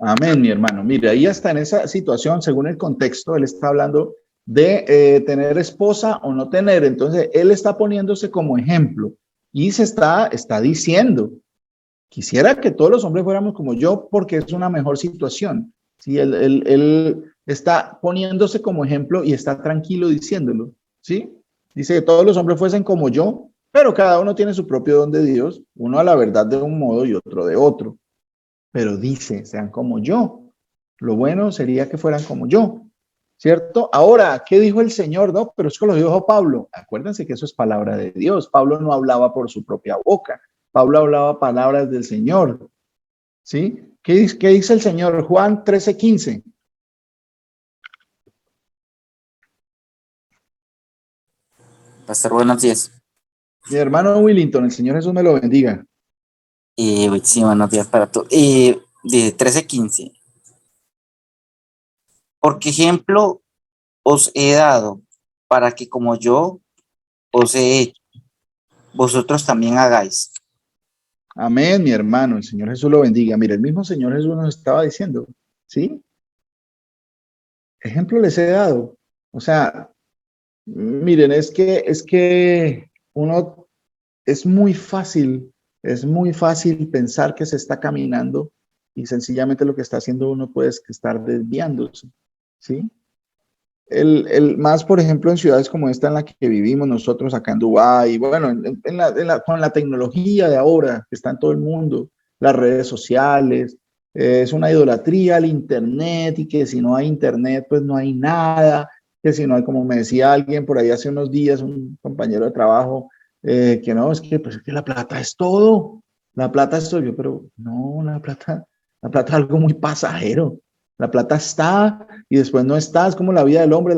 Amén, mi hermano. Mire, ahí está en esa situación, según el contexto, él está hablando de tener esposa o no tener. Entonces, él está poniéndose como ejemplo y está diciendo, quisiera que todos los hombres fuéramos como yo porque es una mejor situación. ¿Sí? Él está poniéndose como ejemplo y está tranquilo diciéndolo. ¿Sí? Dice que todos los hombres fuesen como yo, pero cada uno tiene su propio don de Dios, uno a la verdad de un modo y otro de otro. Pero dice, sean como yo. Lo bueno sería que fueran como yo, ¿cierto? Ahora, ¿qué dijo el Señor? No, pero es que lo dijo Pablo. Acuérdense que eso es palabra de Dios. Pablo no hablaba por su propia boca. Pablo hablaba palabras del Señor, ¿sí? ¿Qué dice el Señor? Juan 13:15. Pastor, buenos días. Mi hermano Willington, el Señor Jesús me lo bendiga. Sí, buenos días para todos. De 13:15. Porque ejemplo os he dado para que como yo os he hecho, vosotros también hagáis. Amén, mi hermano. El Señor Jesús lo bendiga. Mire, el mismo Señor Jesús nos estaba diciendo, ¿sí? Ejemplo les he dado. O sea, miren, es que uno es muy fácil pensar que se está caminando y sencillamente lo que está haciendo uno puede estar desviándose, ¿sí? Más, por ejemplo, en ciudades como esta en la que vivimos nosotros acá en Dubái, bueno, con la tecnología de ahora que está en todo el mundo, las redes sociales, es una idolatría al internet y que si no hay internet, pues no hay nada, que si no hay, como me decía alguien por ahí hace unos días, un compañero de trabajo, que no, es que, pues, es que la plata es todo, la plata es todo, yo, pero no, la plata es algo muy pasajero, la plata está y después no está, es como la vida del hombre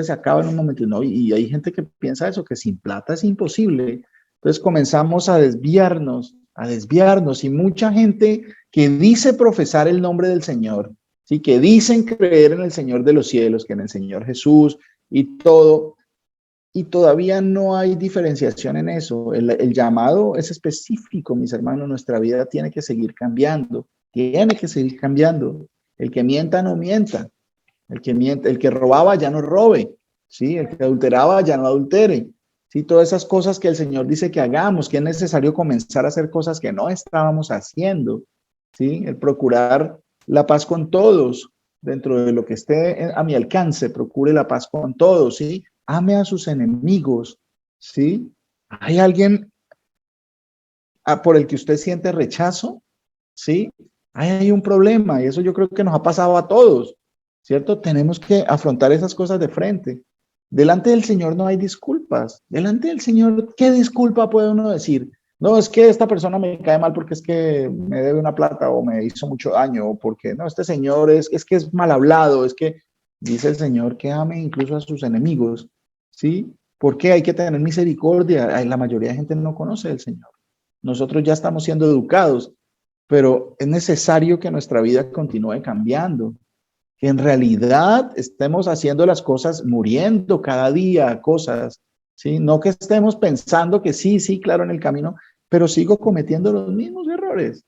se acaba en un momento, ¿no? Y hay gente que piensa eso, que sin plata es imposible. Entonces comenzamos a desviarnos, y mucha gente que dice profesar el nombre del Señor, ¿sí? Que dicen creer en el Señor de los cielos, que en el Señor Jesús y todo, y todavía no hay diferenciación en eso. El llamado es específico, mis hermanos, nuestra vida tiene que seguir cambiando, tiene que seguir cambiando. El que mienta, no mienta. El que robaba ya no robe, ¿sí? El que adulteraba ya no adultere, ¿sí? Todas esas cosas que el Señor dice que hagamos, que es necesario comenzar a hacer cosas que no estábamos haciendo, ¿sí? El procurar la paz con todos, dentro de lo que esté a mi alcance, procure la paz con todos, ¿sí? Ame a sus enemigos, ¿sí? ¿Hay alguien por el que usted siente rechazo? ¿Sí? Hay un problema y eso yo creo que nos ha pasado a todos, ¿cierto? Tenemos que afrontar esas cosas de frente. Delante del Señor no hay disculpas. Delante del Señor, ¿qué disculpa puede uno decir? No, es que esta persona me cae mal porque es que me debe una plata o me hizo mucho daño o porque no, este señor es que es mal hablado, es que dice el Señor que ame incluso a sus enemigos, ¿sí? Porque hay que tener misericordia. La mayoría de gente no conoce al Señor. Nosotros ya estamos siendo educados, pero es necesario que nuestra vida continúe cambiando, que en realidad estemos haciendo las cosas, muriendo cada día cosas, ¿sí? No que estemos pensando que sí, sí, claro, en el camino, pero sigo cometiendo los mismos errores,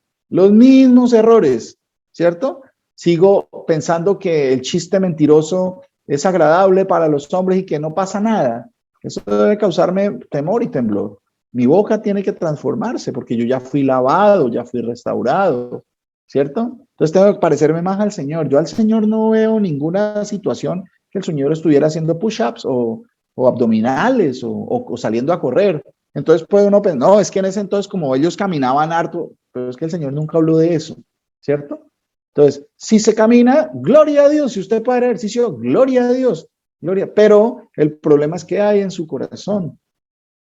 ¿cierto? Sigo pensando que el chiste mentiroso es agradable para los hombres y que no pasa nada. Eso debe causarme temor y temblor. Mi boca tiene que transformarse porque yo ya fui lavado, ya fui restaurado, ¿cierto? Entonces tengo que parecerme más al Señor. Yo al Señor no veo ninguna situación que el Señor estuviera haciendo push-ups o abdominales o saliendo a correr. Entonces puede uno pensar, no, es que en ese entonces como ellos caminaban harto, pero es que el Señor nunca habló de eso, ¿cierto? Entonces, si se camina, gloria a Dios. Si usted puede hacer ejercicio, gloria a Dios, gloria. Pero el problema es que hay en su corazón,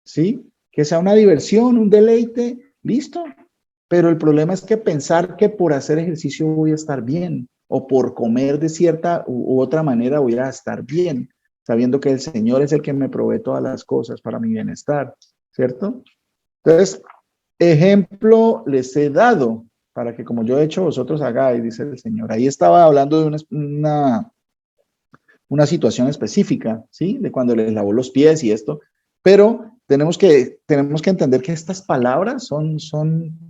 ¿sí? Que sea una diversión, un deleite, listo. Pero el problema es que pensar que por hacer ejercicio voy a estar bien o por comer de cierta u otra manera voy a estar bien, sabiendo que el Señor es el que me provee todas las cosas para mi bienestar, ¿cierto? Entonces, ejemplo les he dado para que como yo he hecho, vosotros hagáis, dice el Señor. Ahí estaba hablando de una situación específica, ¿sí? De cuando les lavó los pies y esto, pero tenemos que entender que estas palabras son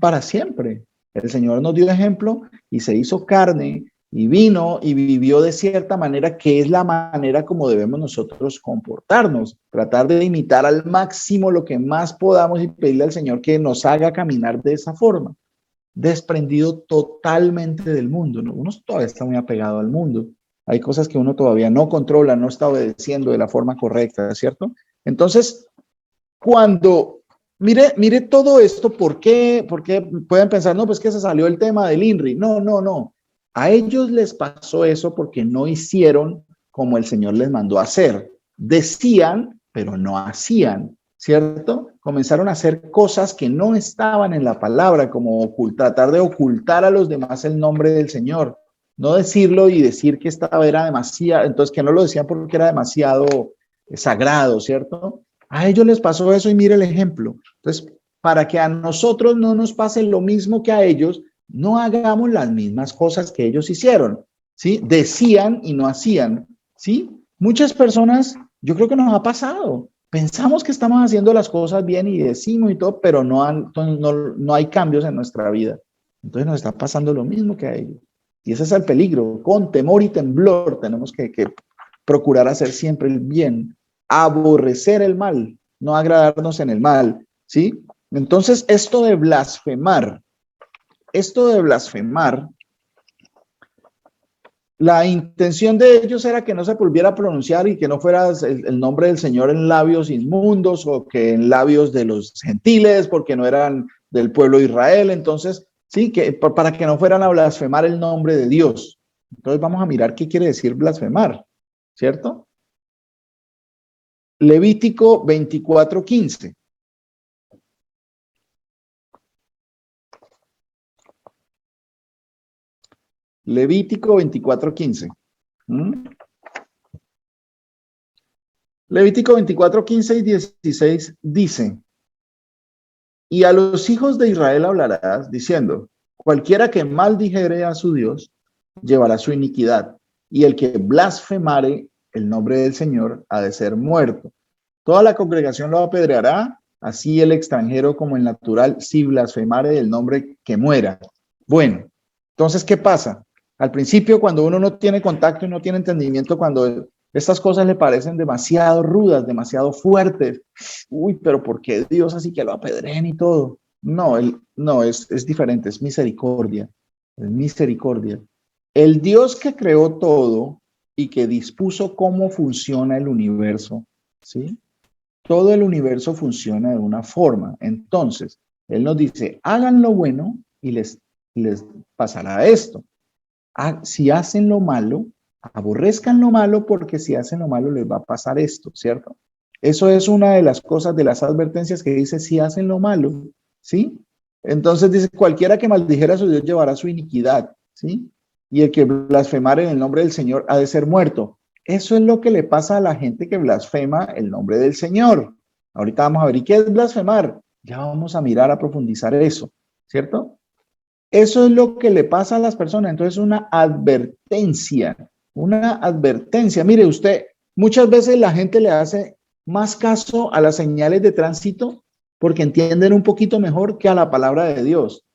para siempre. El Señor nos dio ejemplo y se hizo carne y vino y vivió de cierta manera, que es la manera como debemos nosotros comportarnos, tratar de imitar al máximo lo que más podamos y pedirle al Señor que nos haga caminar de esa forma, desprendido totalmente del mundo, ¿no? Uno todavía está muy apegado al mundo. Hay cosas que uno todavía no controla, no está obedeciendo de la forma correcta, ¿cierto? Entonces, mire todo esto, ¿por qué? Porque pueden pensar, no, pues que se salió el tema del INRI. No, no, no. A ellos les pasó eso porque no hicieron como el Señor les mandó a hacer. Decían, pero no hacían, ¿cierto? Comenzaron a hacer cosas que no estaban en la palabra, como tratar de ocultar a los demás el nombre del Señor. No decirlo y decir que estaba era demasiado, entonces que no lo decían porque era demasiado sagrado, ¿cierto? A ellos les pasó eso y mire el ejemplo. Entonces, para que a nosotros no nos pase lo mismo que a ellos, no hagamos las mismas cosas que ellos hicieron, ¿sí? Decían y no hacían, ¿sí? Muchas personas, yo creo que nos ha pasado. Pensamos que estamos haciendo las cosas bien y decimos y todo, pero no hay cambios en nuestra vida. Entonces nos está pasando lo mismo que a ellos. Y ese es el peligro. Con temor y temblor tenemos que procurar hacer siempre el bien, aborrecer el mal, no agradarnos en el mal, ¿sí? Entonces, esto de blasfemar, la intención de ellos era que no se volviera a pronunciar y que no fuera el nombre del Señor en labios inmundos o que en labios de los gentiles, porque no eran del pueblo de Israel. Entonces, sí, que para que no fueran a blasfemar el nombre de Dios. Entonces vamos a mirar qué quiere decir blasfemar, ¿cierto? Levítico 24:15. Levítico 24:15. Levítico 24:15 y 16 dice: y a los hijos de Israel hablarás diciendo: cualquiera que maldijere a su Dios llevará su iniquidad, y el que blasfemare el nombre del Señor ha de ser muerto. Toda la congregación lo apedreará, así el extranjero como el natural, si blasfemare el nombre, que muera. Bueno, entonces, ¿qué pasa? Al principio, cuando uno no tiene contacto y no tiene entendimiento, cuando estas cosas le parecen demasiado rudas, demasiado fuertes, uy, pero ¿por qué Dios así que lo apedreen y todo? No, es diferente, es misericordia, es misericordia. El Dios que creó todo y que dispuso cómo funciona el universo, ¿sí? Todo el universo funciona de una forma. Entonces, Él nos dice, hagan lo bueno y les pasará esto. Si hacen lo malo, aborrezcan lo malo, porque si hacen lo malo les va a pasar esto, ¿cierto? Eso es una de las cosas, de las advertencias que dice, si hacen lo malo, ¿sí? Entonces dice, cualquiera que maldijera a su Dios llevará su iniquidad, ¿sí? Y el que blasfemare en el nombre del Señor ha de ser muerto. Eso es lo que le pasa a la gente que blasfema el nombre del Señor. Ahorita vamos a ver, ¿y qué es blasfemar? Ya vamos a mirar, a profundizar eso, ¿cierto? Eso es lo que le pasa a las personas. Entonces, una advertencia, una advertencia. Mire usted, muchas veces la gente le hace más caso a las señales de tránsito porque entienden un poquito mejor que a la palabra de Dios,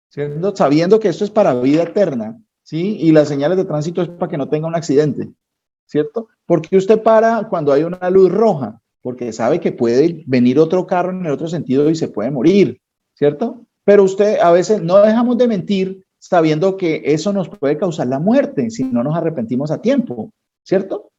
¿cierto? Sabiendo que esto es para vida eterna, ¿sí? Y las señales de tránsito es para que no tenga un accidente, ¿cierto? Porque usted para cuando hay una luz roja, porque sabe que puede venir otro carro en el otro sentido y se puede morir, ¿cierto? Pero usted, a veces no dejamos de mentir sabiendo que eso nos puede causar la muerte si no nos arrepentimos a tiempo, ¿cierto?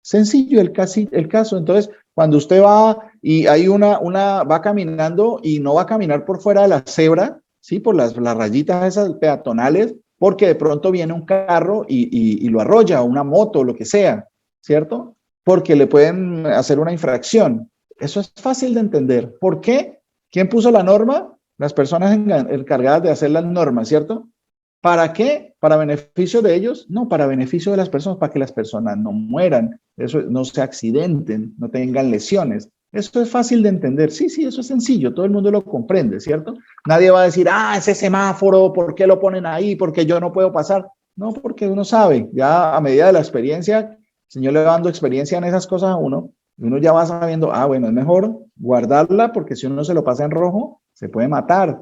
Sencillo el caso. Entonces, cuando usted va y hay va caminando y no va a caminar por fuera de la cebra, ¿sí? Por las rayitas esas peatonales, porque de pronto viene un carro y lo arrolla, o una moto, o lo que sea, ¿cierto? Porque le pueden hacer una infracción. Eso es fácil de entender. ¿Por qué? ¿Quién puso la norma? Las personas encargadas de hacer las normas, ¿cierto? ¿Para qué? ¿Para beneficio de ellos? No, para beneficio de las personas, para que las personas no mueran, eso, no se accidenten, no tengan lesiones. Eso es fácil de entender. Sí, eso es sencillo, todo el mundo lo comprende, ¿cierto? Nadie va a decir, ese semáforo, ¿por qué lo ponen ahí? ¿Por qué yo no puedo pasar? No, porque uno sabe, ya a medida de la experiencia, el Señor le va dando experiencia en esas cosas a uno, y uno ya va sabiendo, bueno, es mejor guardarla, porque si uno se lo pasa en rojo, se puede matar.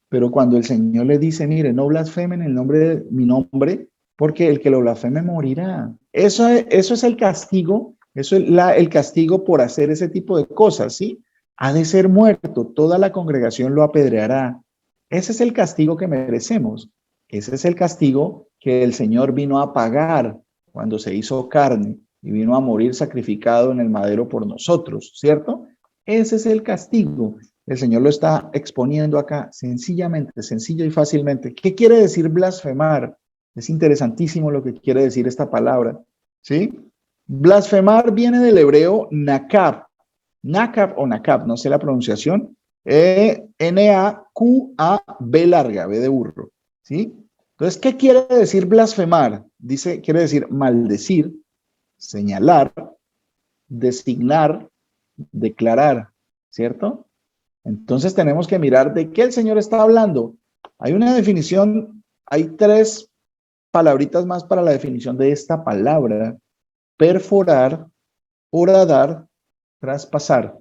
Pero cuando el Señor le dice, mire, no blasfemen el nombre de mi nombre, porque el que lo blasfeme morirá. Eso es el castigo, eso es el castigo por hacer ese tipo de cosas, ¿sí? Ha de ser muerto, toda la congregación lo apedreará. Ese es el castigo que merecemos. Ese es el castigo que el Señor vino a pagar cuando se hizo carne y vino a morir sacrificado en el madero por nosotros, ¿cierto? Ese es el castigo. El Señor lo está exponiendo acá sencillamente, sencillo y fácilmente. ¿Qué quiere decir blasfemar? Es interesantísimo lo que quiere decir esta palabra, ¿sí? Blasfemar viene del hebreo nakab, nakab o nakab, no sé la pronunciación, N-A-Q-A-B larga, B de burro, ¿sí? Entonces, ¿qué quiere decir blasfemar? Quiere decir maldecir, señalar, designar, declarar, ¿cierto? Entonces tenemos que mirar de qué el Señor está hablando. Hay una definición, hay 3 palabritas más para la definición de esta palabra: perforar, horadar traspasar,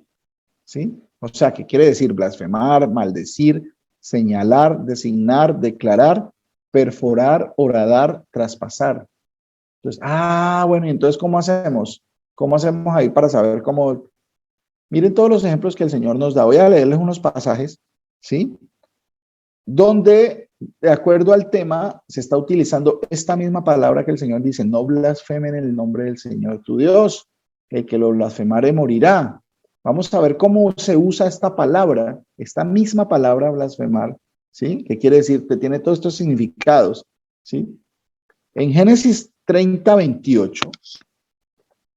¿sí? O sea, ¿qué quiere decir? Blasfemar, maldecir, señalar, designar, declarar, perforar, horadar, traspasar. Entonces, bueno, y entonces, ¿cómo hacemos? ¿Cómo hacemos ahí para saber cómo? Miren todos los ejemplos que el Señor nos da. Voy a leerles unos pasajes, ¿sí? Donde, de acuerdo al tema, se está utilizando esta misma palabra que el Señor dice: no blasfemen el nombre del Señor tu Dios, el que lo blasfemare morirá. Vamos a ver cómo se usa esta palabra, esta misma palabra blasfemar, ¿sí? ¿Qué quiere decir? Que tiene todos estos significados, ¿sí? En Génesis 30:28,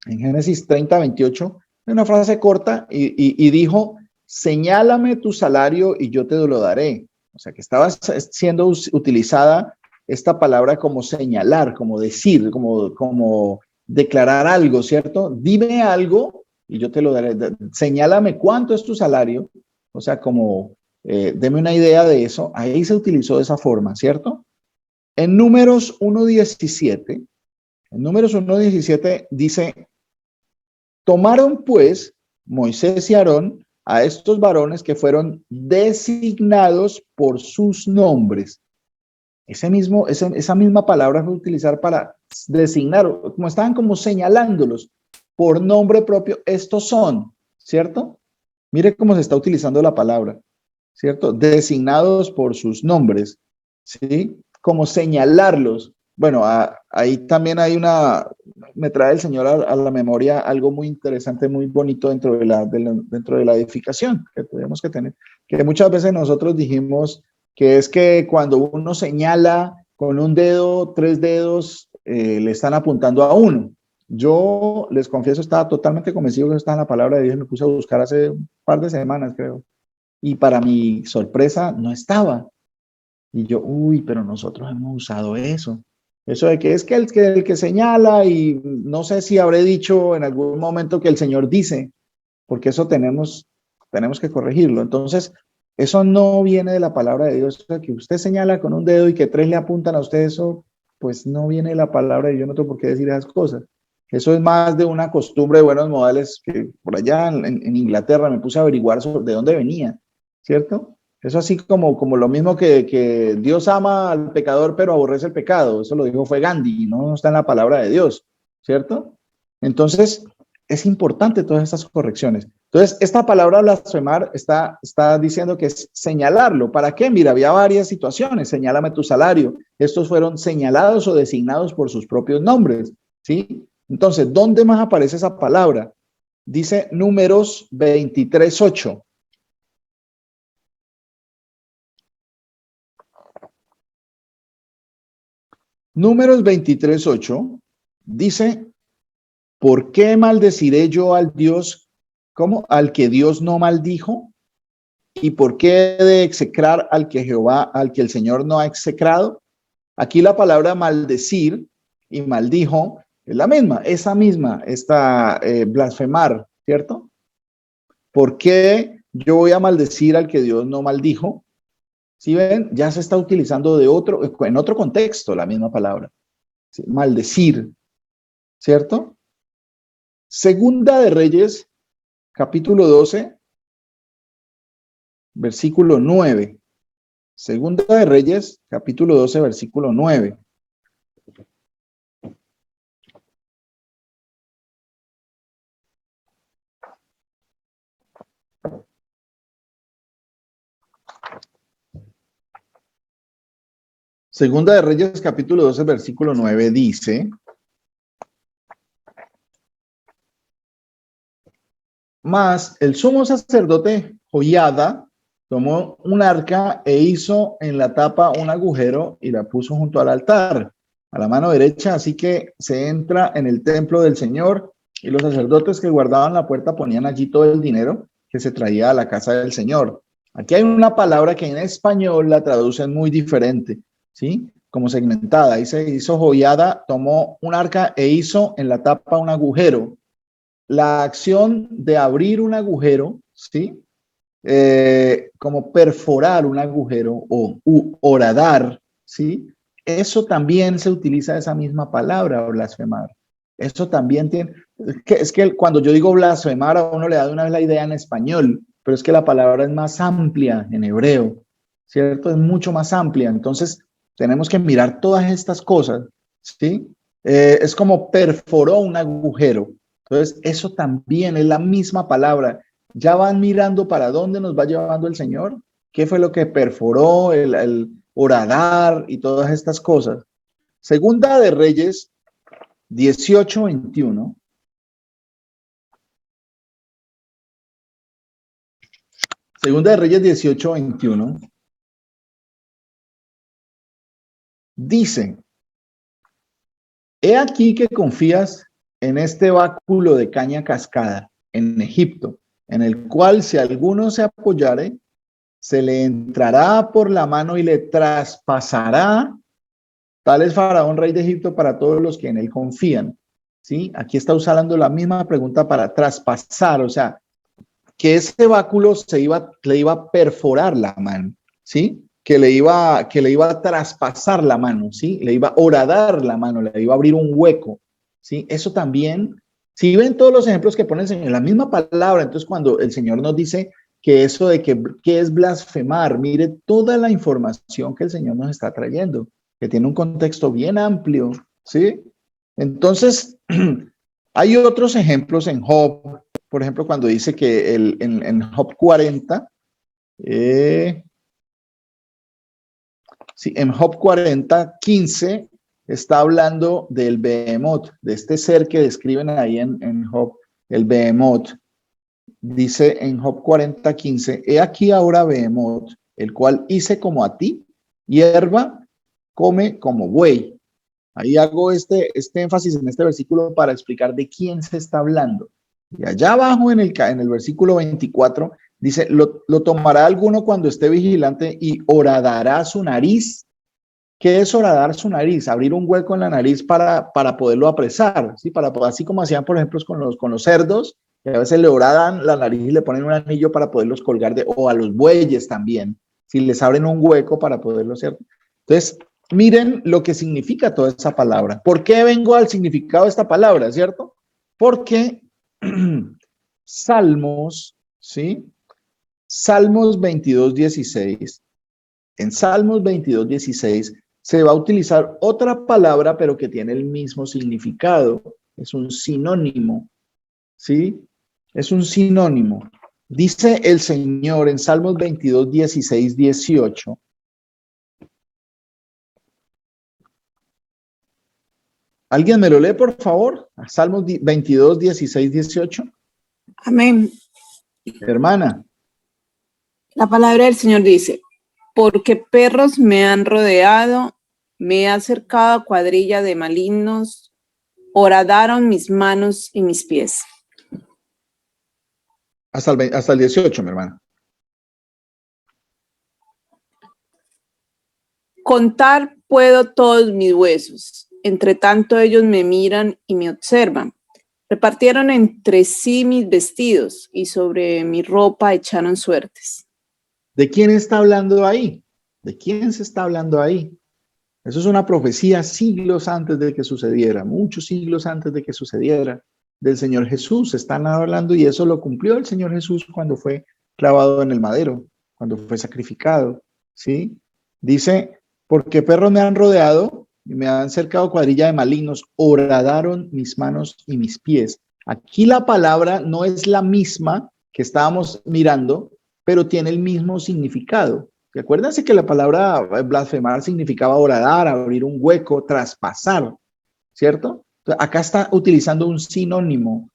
en Génesis 30:28, hay una frase corta y dijo: señálame tu salario y yo te lo daré. O sea, que estaba siendo utilizada esta palabra como señalar, como decir, como declarar algo, ¿cierto? Dime algo y yo te lo daré. Señálame cuánto es tu salario. O sea, como deme una idea de eso. Ahí se utilizó de esa forma, ¿cierto? En Números 1:17 dice: tomaron pues Moisés y Aarón a estos varones que fueron designados por sus nombres. Esa misma palabra fue utilizar para designar, como estaban como señalándolos por nombre propio. Estos son, ¿cierto? Mire cómo se está utilizando la palabra, ¿cierto? Designados por sus nombres, ¿sí? Como señalarlos. Bueno, ahí también me trae el Señor a la memoria algo muy interesante, muy bonito dentro de la edificación que tenemos que tener, que muchas veces nosotros dijimos que es que cuando uno señala con un dedo, 3 dedos, le están apuntando a uno. Yo les confieso, estaba totalmente convencido que eso estaba en la palabra de Dios, me puse a buscar hace un par de semanas, creo, y para mi sorpresa no estaba. Y yo, pero nosotros hemos usado eso. Eso de que es que el que señala, y no sé si habré dicho en algún momento que el Señor dice, porque eso tenemos que corregirlo. Entonces, eso no viene de la palabra de Dios. O sea, que usted señala con un dedo y que 3 le apuntan a usted, eso pues no viene de la palabra de Dios. No tengo por qué decir esas cosas. Eso es más de una costumbre de buenos modales que por allá en Inglaterra me puse a averiguar sobre de dónde venía, ¿cierto? Eso así como lo mismo que Dios ama al pecador pero aborrece el pecado. Eso lo dijo fue Gandhi, no está en la palabra de Dios, ¿cierto? Entonces, es importante todas estas correcciones. Entonces, esta palabra blasfemar está diciendo que es señalarlo. ¿Para qué? Mira, había varias situaciones. Señálame tu salario. Estos fueron señalados o designados por sus propios nombres, ¿sí? Entonces, ¿dónde más aparece esa palabra? Dice Números 23:8. Números 23:8 dice: ¿por qué maldeciré yo al Dios, como al que Dios no maldijo? ¿Y por qué he de execrar al que el Señor no ha execrado? Aquí la palabra maldecir y maldijo es la misma, blasfemar, ¿cierto? ¿Por qué yo voy a maldecir al que Dios no maldijo? Si ven, ya se está utilizando en otro contexto la misma palabra. ¿Sí? Maldecir, ¿cierto? Segunda de Reyes, capítulo 12, versículo 9. Segunda de Reyes, capítulo 12, versículo 9. Segunda de Reyes, capítulo 12, versículo 9 dice: mas el sumo sacerdote Joiada tomó un arca e hizo en la tapa un agujero y la puso junto al altar, a la mano derecha, así que se entra en el templo del Señor, y los sacerdotes que guardaban la puerta ponían allí todo el dinero que se traía a la casa del Señor. Aquí hay una palabra que en español la traducen muy diferente, ¿sí? Como segmentada. Dice: hizo Joiada, tomó un arca e hizo en la tapa un agujero. La acción de abrir un agujero, ¿sí? Como perforar un agujero o horadar, ¿sí? Eso también se utiliza esa misma palabra, blasfemar. Eso también tiene, es que cuando yo digo blasfemar, a uno le da de una vez la idea en español, pero es que la palabra es más amplia en hebreo, ¿cierto? Es mucho más amplia. Entonces, tenemos que mirar todas estas cosas, ¿sí? Es como perforó un agujero. Entonces, eso también es la misma palabra. ¿Ya van mirando para dónde nos va llevando el Señor? ¿Qué fue lo que perforó el horadar y todas estas cosas? Segunda de Reyes 18:21. Segunda de Reyes 18:21. Dice, he aquí que confías en este báculo de caña cascada en Egipto, en el cual si alguno se apoyare, se le entrará por la mano y le traspasará. Tal es Faraón, rey de Egipto, para todos los que en él confían. ¿Sí? Aquí está usando la misma pregunta para traspasar, o sea, que ese báculo le iba a perforar la mano, ¿sí? Que le iba a traspasar la mano, ¿sí? Le iba a horadar la mano, le iba a abrir un hueco, ¿sí? Eso también, si ven todos los ejemplos que ponen en la misma palabra, entonces cuando el Señor nos dice que eso de que es blasfemar, mire toda la información que el Señor nos está trayendo, que tiene un contexto bien amplio, ¿sí? Entonces, hay otros ejemplos en Job, por ejemplo, cuando dice que en Job 40, sí, en Job 40:15 está hablando del Behemoth, de este ser que describen ahí en Job, el Behemoth. Dice en Job 40:15, he aquí ahora Behemoth, el cual hice como a ti, hierba, come como buey. Ahí hago este énfasis en este versículo para explicar de quién se está hablando. Y allá abajo en el versículo 24 dice, lo tomará alguno cuando esté vigilante y horadará su nariz. ¿Qué es horadar su nariz? Abrir un hueco en la nariz para poderlo apresar, ¿sí? Así como hacían, por ejemplo, con los cerdos, que a veces le horadan la nariz y le ponen un anillo para poderlos colgar, o a los bueyes también, si les abren un hueco para poderlo hacer. Entonces, miren lo que significa toda esa palabra. ¿Por qué vengo al significado de esta palabra, cierto? Porque Salmos, ¿sí? Salmos 22:16. En Salmos 22:16 se va a utilizar otra palabra, pero que tiene el mismo significado. Es un sinónimo, ¿sí? Es un sinónimo. Dice el Señor en Salmos 22:16, 18. ¿Alguien me lo lee, por favor? Salmos 22:16, 18. Amén. Hermana. La palabra del Señor dice, porque perros me han rodeado, me ha cercado cuadrilla de malignos, horadaron mis manos y mis pies. Hasta el 18, mi hermana. Contar puedo todos mis huesos, entre tanto ellos me miran y me observan. Repartieron entre sí mis vestidos y sobre mi ropa echaron suertes. ¿De quién está hablando ahí? ¿De quién se está hablando ahí? Eso es una profecía siglos antes de que sucediera, muchos siglos antes de que sucediera, del Señor Jesús. Están hablando y eso lo cumplió el Señor Jesús cuando fue clavado en el madero, cuando fue sacrificado, ¿sí? Dice, porque perros me han rodeado y me han cercado cuadrilla de malignos, horadaron mis manos y mis pies. Aquí la palabra no es la misma que estábamos mirando, pero tiene el mismo significado. Y acuérdense que la palabra blasfemar significaba horadar, abrir un hueco, traspasar, ¿cierto? Entonces, acá está utilizando un sinónimo,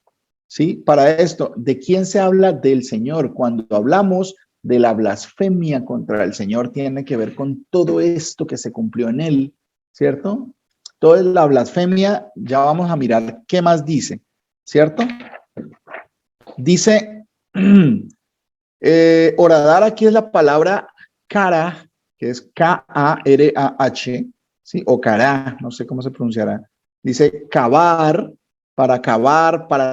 ¿sí? Para esto, ¿de quién se habla? Del Señor. Cuando hablamos de la blasfemia contra el Señor, tiene que ver con todo esto que se cumplió en él, ¿cierto? Toda la blasfemia, ya vamos a mirar qué más dice, ¿cierto? Dice, horadar aquí es la palabra cara, que es K-A-R-A-H, ¿sí? O cará, no sé cómo se pronunciará. Dice cavar, para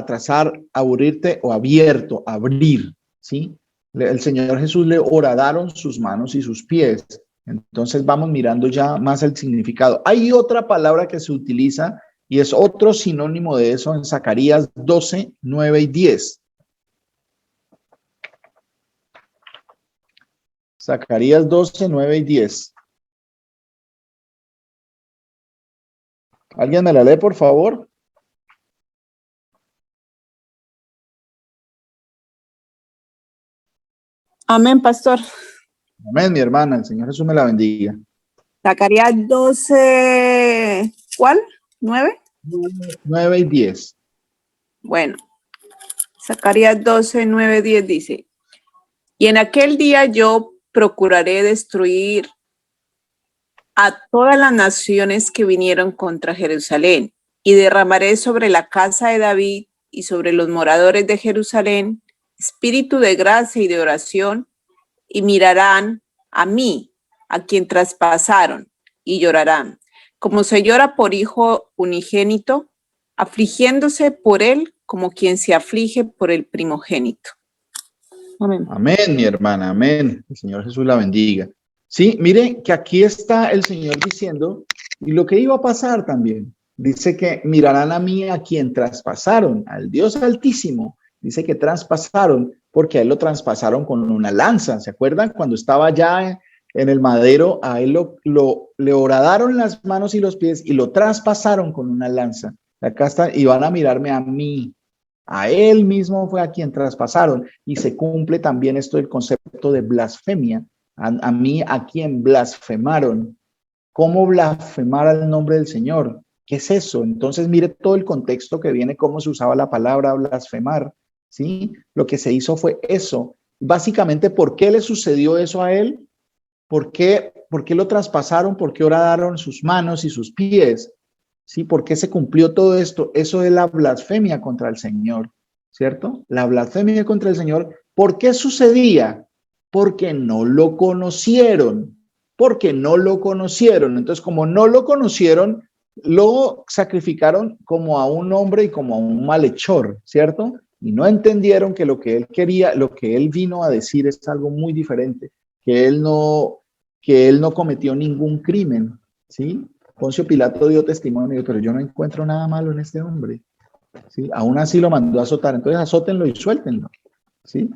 trazar, aburrirte o abierto, abrir, ¿sí? El Señor Jesús le horadaron sus manos y sus pies. Entonces vamos mirando ya más el significado. Hay otra palabra que se utiliza Y es otro sinónimo de eso en Zacarías 12, 9 y 10. Zacarías 12, 9 y 10. ¿Alguien me la lee, por favor? Amén, pastor. Amén, mi hermana. El Señor Jesús me la bendiga. Zacarías 12, ¿cuál? ¿9? 9 y 10. Bueno, Zacarías 12, 9, 10 dice, y en aquel día yo procuraré destruir a todas las naciones que vinieron contra Jerusalén, y derramaré sobre la casa de David y sobre los moradores de Jerusalén espíritu de gracia y de oración, y mirarán a mí, a quien traspasaron, y llorarán, como se llora por hijo unigénito, afligiéndose por él como quien se aflige por el primogénito. Amén. Amén, mi hermana, amén. El Señor Jesús la bendiga. Sí, mire que aquí está el Señor diciendo, y lo que iba a pasar también, dice que mirarán a mí a quien traspasaron, al Dios Altísimo, dice que traspasaron, porque a él lo traspasaron con una lanza, ¿se acuerdan? Cuando estaba ya en el madero, a él le horadaron las manos y los pies y lo traspasaron con una lanza. Acá está, y van a mirarme a mí. A él mismo fue a quien traspasaron y se cumple también esto del concepto de blasfemia. A mí a quien blasfemaron. ¿Cómo blasfemar al nombre del Señor? ¿Qué es eso? Entonces mire todo el contexto que viene, cómo se usaba la palabra blasfemar. ¿Sí? Lo que se hizo fue eso. Básicamente, ¿por qué le sucedió eso a él? ¿Por qué lo traspasaron? ¿Por qué horadaron sus manos y sus pies? ¿Sí? ¿Por qué se cumplió todo esto? Eso es la blasfemia contra el Señor, ¿cierto? La blasfemia contra el Señor. ¿Por qué sucedía? Porque no lo conocieron. Porque no lo conocieron. Entonces, como no lo conocieron, lo sacrificaron como a un hombre y como a un malhechor, ¿cierto? Y no entendieron que lo que él quería, lo que él vino a decir es algo muy diferente, que él no cometió ningún crimen, ¿sí? Poncio Pilato dio testimonio, pero yo no encuentro nada malo en este hombre, ¿sí? Aún así lo mandó a azotar, entonces azótenlo y suéltenlo, ¿sí?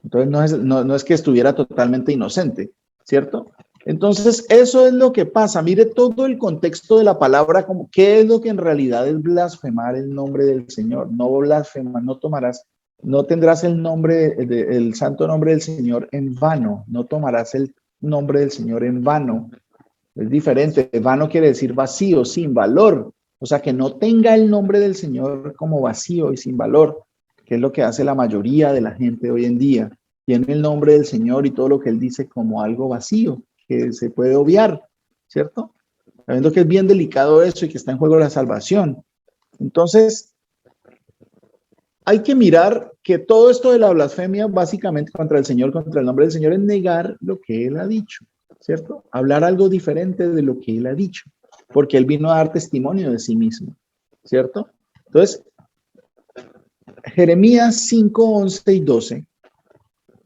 Entonces no es que estuviera totalmente inocente, ¿cierto? Entonces eso es lo que pasa. Mire todo el contexto de la palabra, como qué es lo que en realidad es blasfemar el nombre del Señor. No blasfemas, no tendrás el nombre, el santo nombre del Señor en vano, no tomarás el nombre del Señor en vano. Es diferente. Vano quiere decir vacío, sin valor. O sea, que no tenga el nombre del Señor como vacío y sin valor, que es lo que hace la mayoría de la gente hoy en día. Tiene el nombre del Señor y todo lo que Él dice como algo vacío, que se puede obviar, ¿cierto? Sabiendo que es bien delicado eso y que está en juego la salvación. Entonces, hay que mirar que todo esto de la blasfemia, básicamente contra el Señor, contra el nombre del Señor, es negar lo que Él ha dicho, ¿cierto? Hablar algo diferente de lo que Él ha dicho, porque Él vino a dar testimonio de sí mismo, ¿cierto? Entonces, Jeremías 5, 11 y 12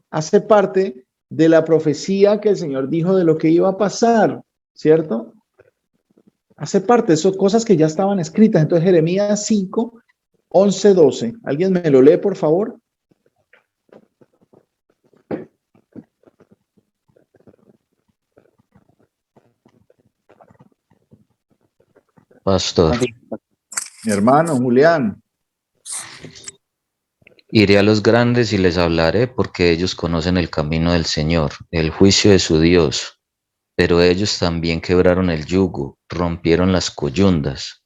hace parte de la profecía que el Señor dijo de lo que iba a pasar, ¿cierto? Hace parte, son cosas que ya estaban escritas. Entonces, Jeremías 5, 11, 12. ¿Alguien me lo lee, por favor? Pastor, Mi hermano Julián. iré a los grandes y les hablaré porque ellos conocen el camino del Señor, el juicio de su Dios. Pero ellos también quebraron el yugo, rompieron las coyundas.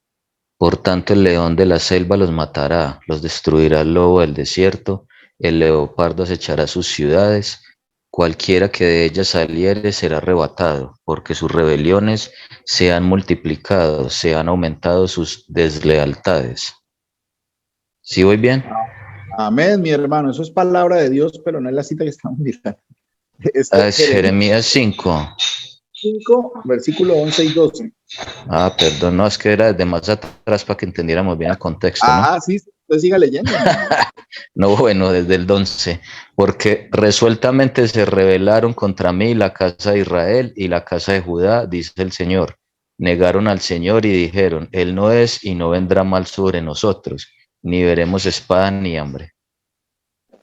Por tanto, el león de la selva los matará, los destruirá el lobo del desierto, el leopardo acechará sus ciudades. Cualquiera que de ellas saliere será arrebatado, porque sus rebeliones se han multiplicado, se han aumentado sus deslealtades. ¿Sí voy bien? Amén, mi hermano. Eso es palabra de Dios, pero no es la cita que estamos mirando. Es Jeremías 5. 5, versículo 11 y 12. Perdón, no, es que era de más atrás para que entendiéramos bien el contexto, ¿no? Sí, usted siga leyendo. No, bueno, desde el 11, porque resueltamente se rebelaron contra mí la casa de Israel y la casa de Judá, dice el Señor. Negaron al Señor y dijeron, Él no es y no vendrá mal sobre nosotros, ni veremos espada ni hambre.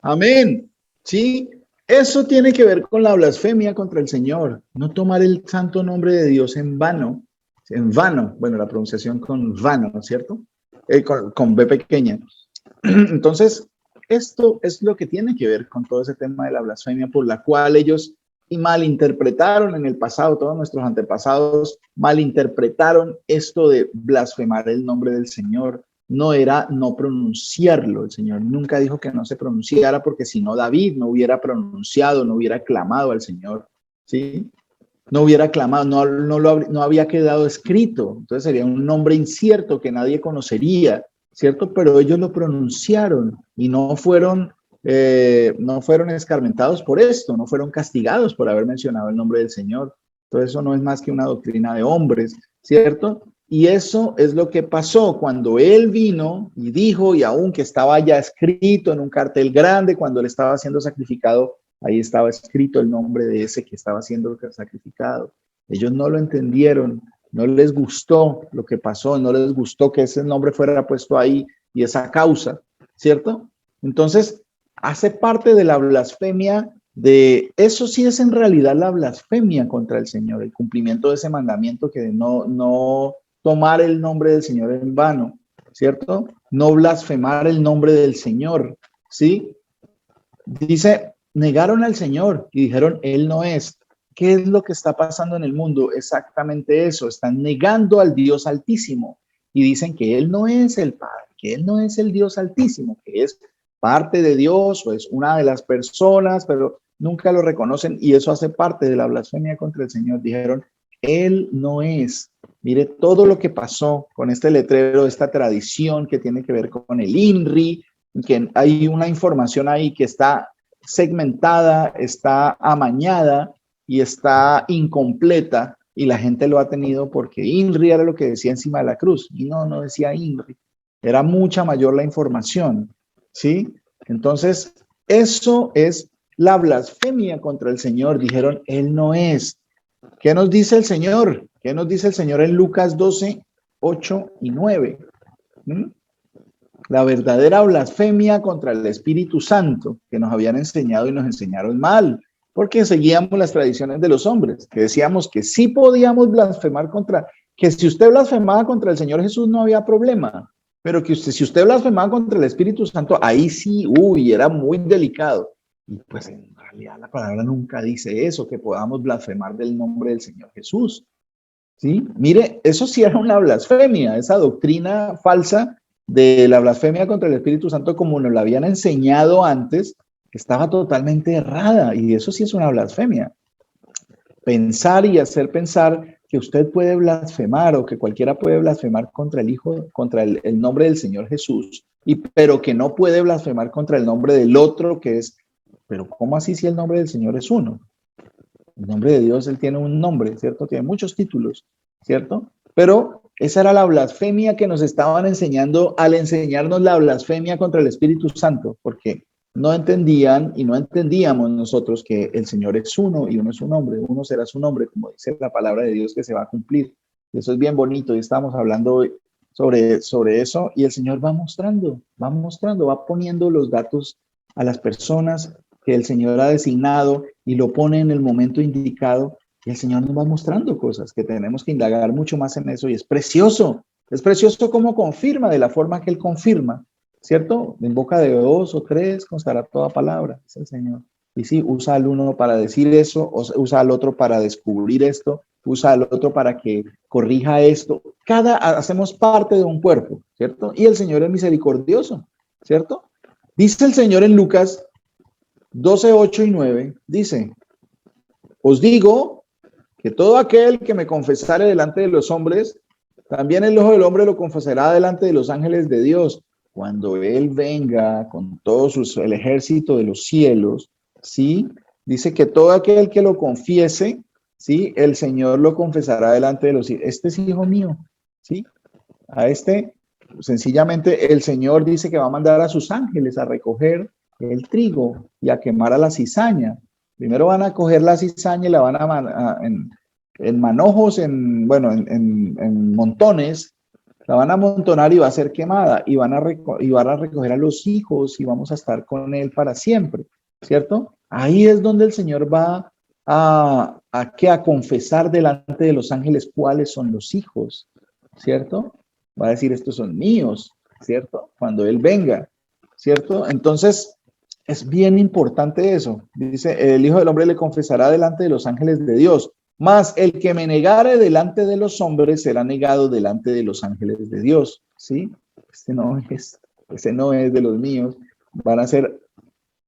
Amén. Sí, eso tiene que ver con la blasfemia contra el Señor. No tomar el santo nombre de Dios en vano. En vano. Bueno, la pronunciación con vano, ¿no es cierto? Con B pequeña. Entonces, esto es lo que tiene que ver con todo ese tema de la blasfemia por la cual ellos malinterpretaron en el pasado, todos nuestros antepasados malinterpretaron esto de blasfemar el nombre del Señor. No era no pronunciarlo. El Señor nunca dijo que no se pronunciara, porque si no David no hubiera pronunciado, no hubiera clamado al Señor, ¿sí? No hubiera clamado, no había quedado escrito. Entonces sería un nombre incierto que nadie conocería, ¿cierto? Pero ellos lo pronunciaron y no fueron escarmentados por esto, no fueron castigados por haber mencionado el nombre del Señor. Entonces eso no es más que una doctrina de hombres, ¿cierto? Y eso es lo que pasó cuando él vino y dijo, y aunque estaba ya escrito en un cartel grande, cuando él estaba siendo sacrificado, ahí estaba escrito el nombre de ese que estaba siendo sacrificado. Ellos no lo entendieron, no les gustó lo que pasó, no les gustó que ese nombre fuera puesto ahí y esa causa, ¿cierto? Entonces, hace parte de la blasfemia de eso. Sí es en realidad la blasfemia contra el Señor, el cumplimiento de ese mandamiento que de no tomar el nombre del Señor en vano, ¿cierto? No blasfemar el nombre del Señor, ¿sí? Dice, negaron al Señor y dijeron, Él no es. ¿Qué es lo que está pasando en el mundo? Exactamente eso, están negando al Dios Altísimo y dicen que Él no es el Padre, que Él no es el Dios Altísimo, que es parte de Dios o es una de las personas, pero nunca lo reconocen y eso hace parte de la blasfemia contra el Señor. Dijeron, Él no es. Mire todo lo que pasó con este letrero, esta tradición que tiene que ver con el INRI, que hay una información ahí que está segmentada, está amañada y está incompleta y la gente lo ha tenido porque INRI era lo que decía encima de la cruz y no decía INRI. Era mucha mayor la información, ¿sí? Entonces, eso es la blasfemia contra el Señor. Dijeron, Él no es. ¿Qué nos dice el Señor? ¿Qué nos dice el Señor en Lucas 12, 8 y 9? La verdadera blasfemia contra el Espíritu Santo que nos habían enseñado y nos enseñaron mal, porque seguíamos las tradiciones de los hombres, que decíamos que sí podíamos blasfemar que si usted blasfemaba contra el Señor Jesús no había problema, pero que si usted blasfemaba contra el Espíritu Santo, ahí sí, era muy delicado. Y pues en realidad la palabra nunca dice eso, que podamos blasfemar del nombre del Señor Jesús. ¿Sí? Mire, eso sí era una blasfemia, esa doctrina falsa de la blasfemia contra el Espíritu Santo como nos la habían enseñado antes, estaba totalmente errada y eso sí es una blasfemia. Pensar y hacer pensar que usted puede blasfemar o que cualquiera puede blasfemar contra el Hijo, contra el nombre del Señor Jesús, pero que no puede blasfemar contra el nombre del otro que es, pero ¿cómo así si el nombre del Señor es uno? El nombre de Dios, Él tiene un nombre, ¿cierto? Tiene muchos títulos, ¿cierto? Pero esa era la blasfemia que nos estaban enseñando al enseñarnos la blasfemia contra el Espíritu Santo, porque no entendían y no entendíamos nosotros que el Señor es uno y uno es su nombre, uno será su nombre, como dice la palabra de Dios que se va a cumplir. Y eso es bien bonito y estamos hablando sobre eso y el Señor va mostrando, va poniendo los datos a las personas que el Señor ha designado y lo pone en el momento indicado y el Señor nos va mostrando cosas que tenemos que indagar mucho más en eso y es precioso como confirma de la forma que Él confirma, ¿cierto? En boca de 2 o 3 constará toda palabra, es el Señor. Y sí, usa al uno para decir eso, usa al otro para descubrir esto, usa al otro para que corrija esto. Hacemos parte de un cuerpo, ¿cierto? Y el Señor es misericordioso, ¿cierto? Dice el Señor en Lucas 12, 8 y 9, dice, os digo que todo aquel que me confesare delante de los hombres, también el Hijo del Hombre lo confesará delante de los ángeles de Dios, cuando Él venga con todo el ejército de los cielos, ¿sí? Dice que todo aquel que lo confiese, ¿sí? El Señor lo confesará delante de los cielos. Este es hijo mío, ¿sí? A este, sencillamente, el Señor dice que va a mandar a sus ángeles a recoger el trigo y a quemar a la cizaña. Primero van a coger la cizaña y la van en manojos, en montones, la van a amontonar y va a ser quemada, y van a recoger a los hijos y vamos a estar con él para siempre, ¿cierto? Ahí es donde el Señor va a confesar delante de los ángeles cuáles son los hijos, ¿cierto? Va a decir, estos son míos, ¿cierto? Cuando Él venga, ¿cierto? Entonces, es bien importante eso. Dice, el Hijo del Hombre le confesará delante de los ángeles de Dios, mas el que me negare delante de los hombres será negado delante de los ángeles de Dios, ¿sí? Ese no es de los míos. Van a ser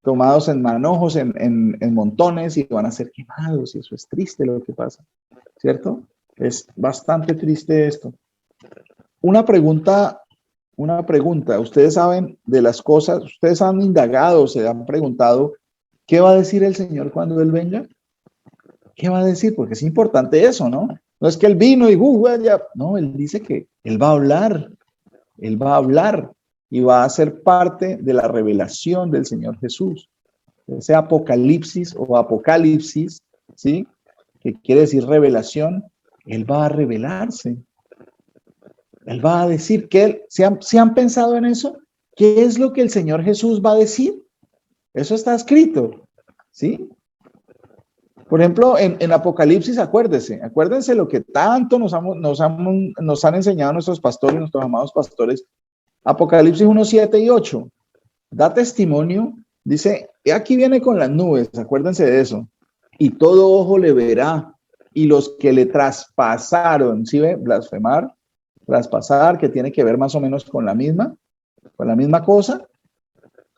tomados en manojos, en montones y van a ser quemados. Y eso es triste lo que pasa, ¿cierto? Es bastante triste esto. Una pregunta. Ustedes saben de las cosas, ustedes han indagado, se han preguntado, ¿qué va a decir el Señor cuando Él venga? ¿Qué va a decir? Porque es importante eso, ¿no? No es que Él vino y ya. No, Él dice que Él va a hablar y va a ser parte de la revelación del Señor Jesús. Ese Apocalipsis o Apocalipsis, ¿sí? Que quiere decir revelación, Él va a revelarse. Él va a decir que ¿se han pensado en eso? ¿Qué es lo que el Señor Jesús va a decir? Eso está escrito, ¿sí? Por ejemplo, en Apocalipsis, acuérdense lo que tanto nos han enseñado nuestros pastores, nuestros amados pastores. Apocalipsis 1, 7 y 8. Da testimonio, dice, aquí viene con las nubes, acuérdense de eso. Y todo ojo le verá, y los que le traspasaron, ¿sí ve? Blasfemar, traspasar, que tiene que ver más o menos con la misma cosa.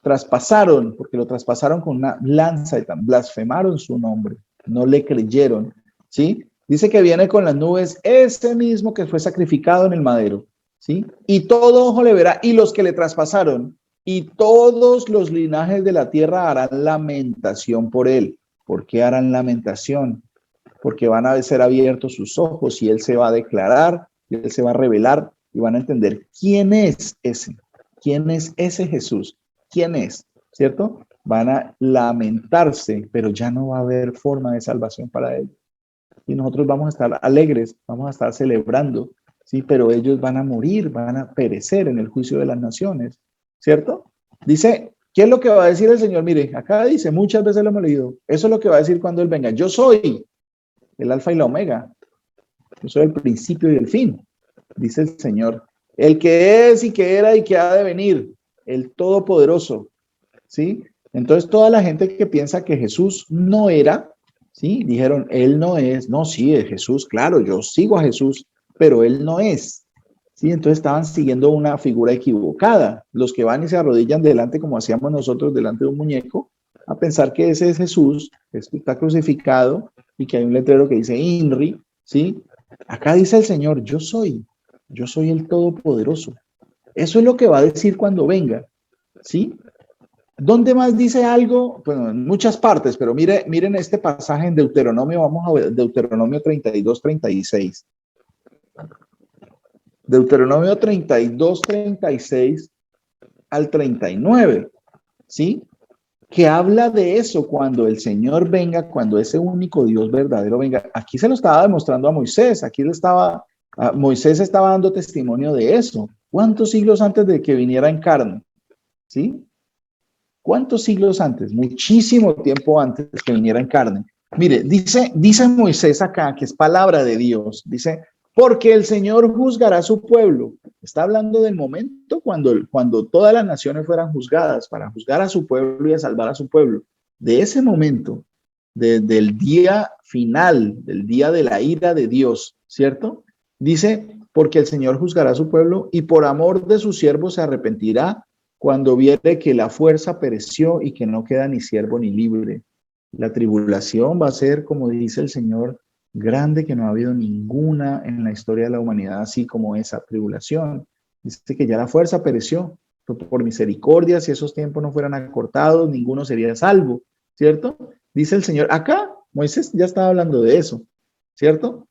Traspasaron, porque lo traspasaron con una lanza y blasfemaron su nombre, no le creyeron, ¿sí? Dice que viene con las nubes ese mismo que fue sacrificado en el madero, ¿sí? Y todo ojo le verá, y los que le traspasaron, y todos los linajes de la tierra harán lamentación por él. ¿Por qué harán lamentación? Porque van a ser abiertos sus ojos y él se va a declarar, y él se va a revelar y van a entender quién es ese Jesús, quién es, ¿cierto? Van a lamentarse, pero ya no va a haber forma de salvación para ellos. Y nosotros vamos a estar alegres, vamos a estar celebrando, ¿sí? Pero ellos van a morir, van a perecer en el juicio de las naciones, ¿cierto? Dice, ¿qué es lo que va a decir el Señor? Mire, acá dice, muchas veces lo hemos leído, eso es lo que va a decir cuando Él venga. Yo soy el alfa y la omega. Yo soy el principio y el fin, dice el Señor. El que es y que era y que ha de venir, el Todopoderoso, ¿sí? Entonces toda la gente que piensa que Jesús no era, ¿sí? Dijeron, Él no es. No, sí, es Jesús, claro, yo sigo a Jesús, pero Él no es, ¿sí? Entonces estaban siguiendo una figura equivocada. Los que van y se arrodillan delante, como hacíamos nosotros, delante de un muñeco, a pensar que ese es Jesús, que está crucificado y que hay un letrero que dice INRI, ¿sí? Acá dice el Señor, yo soy el Todopoderoso. Eso es lo que va a decir cuando venga, ¿sí? ¿Dónde más dice algo? Bueno, en muchas partes, pero miren este pasaje en Deuteronomio, vamos a ver, Deuteronomio 32, 36. Deuteronomio 32, 36 al 39, ¿sí? Que habla de eso cuando el Señor venga, cuando ese único Dios verdadero venga. Aquí se lo estaba demostrando a Moisés, Moisés estaba dando testimonio de eso. ¿Cuántos siglos antes de que viniera en carne? ¿Sí? ¿Cuántos siglos antes? Muchísimo tiempo antes de que viniera en carne. Mire, dice Moisés acá, que es palabra de Dios, dice, porque el Señor juzgará a su pueblo. Está hablando del momento cuando todas las naciones fueran juzgadas, para juzgar a su pueblo y a salvar a su pueblo. De ese momento, del día final, del día de la ira de Dios, ¿cierto? Dice, porque el Señor juzgará a su pueblo y por amor de sus siervos se arrepentirá cuando viere que la fuerza pereció y que no queda ni siervo ni libre. La tribulación va a ser, como dice el Señor, grande, que no ha habido ninguna en la historia de la humanidad así como esa tribulación. Dice que ya la fuerza pereció. Por misericordia, si esos tiempos no fueran acortados, ninguno sería salvo, ¿cierto? Dice el Señor. Acá Moisés ya estaba hablando de eso, ¿cierto?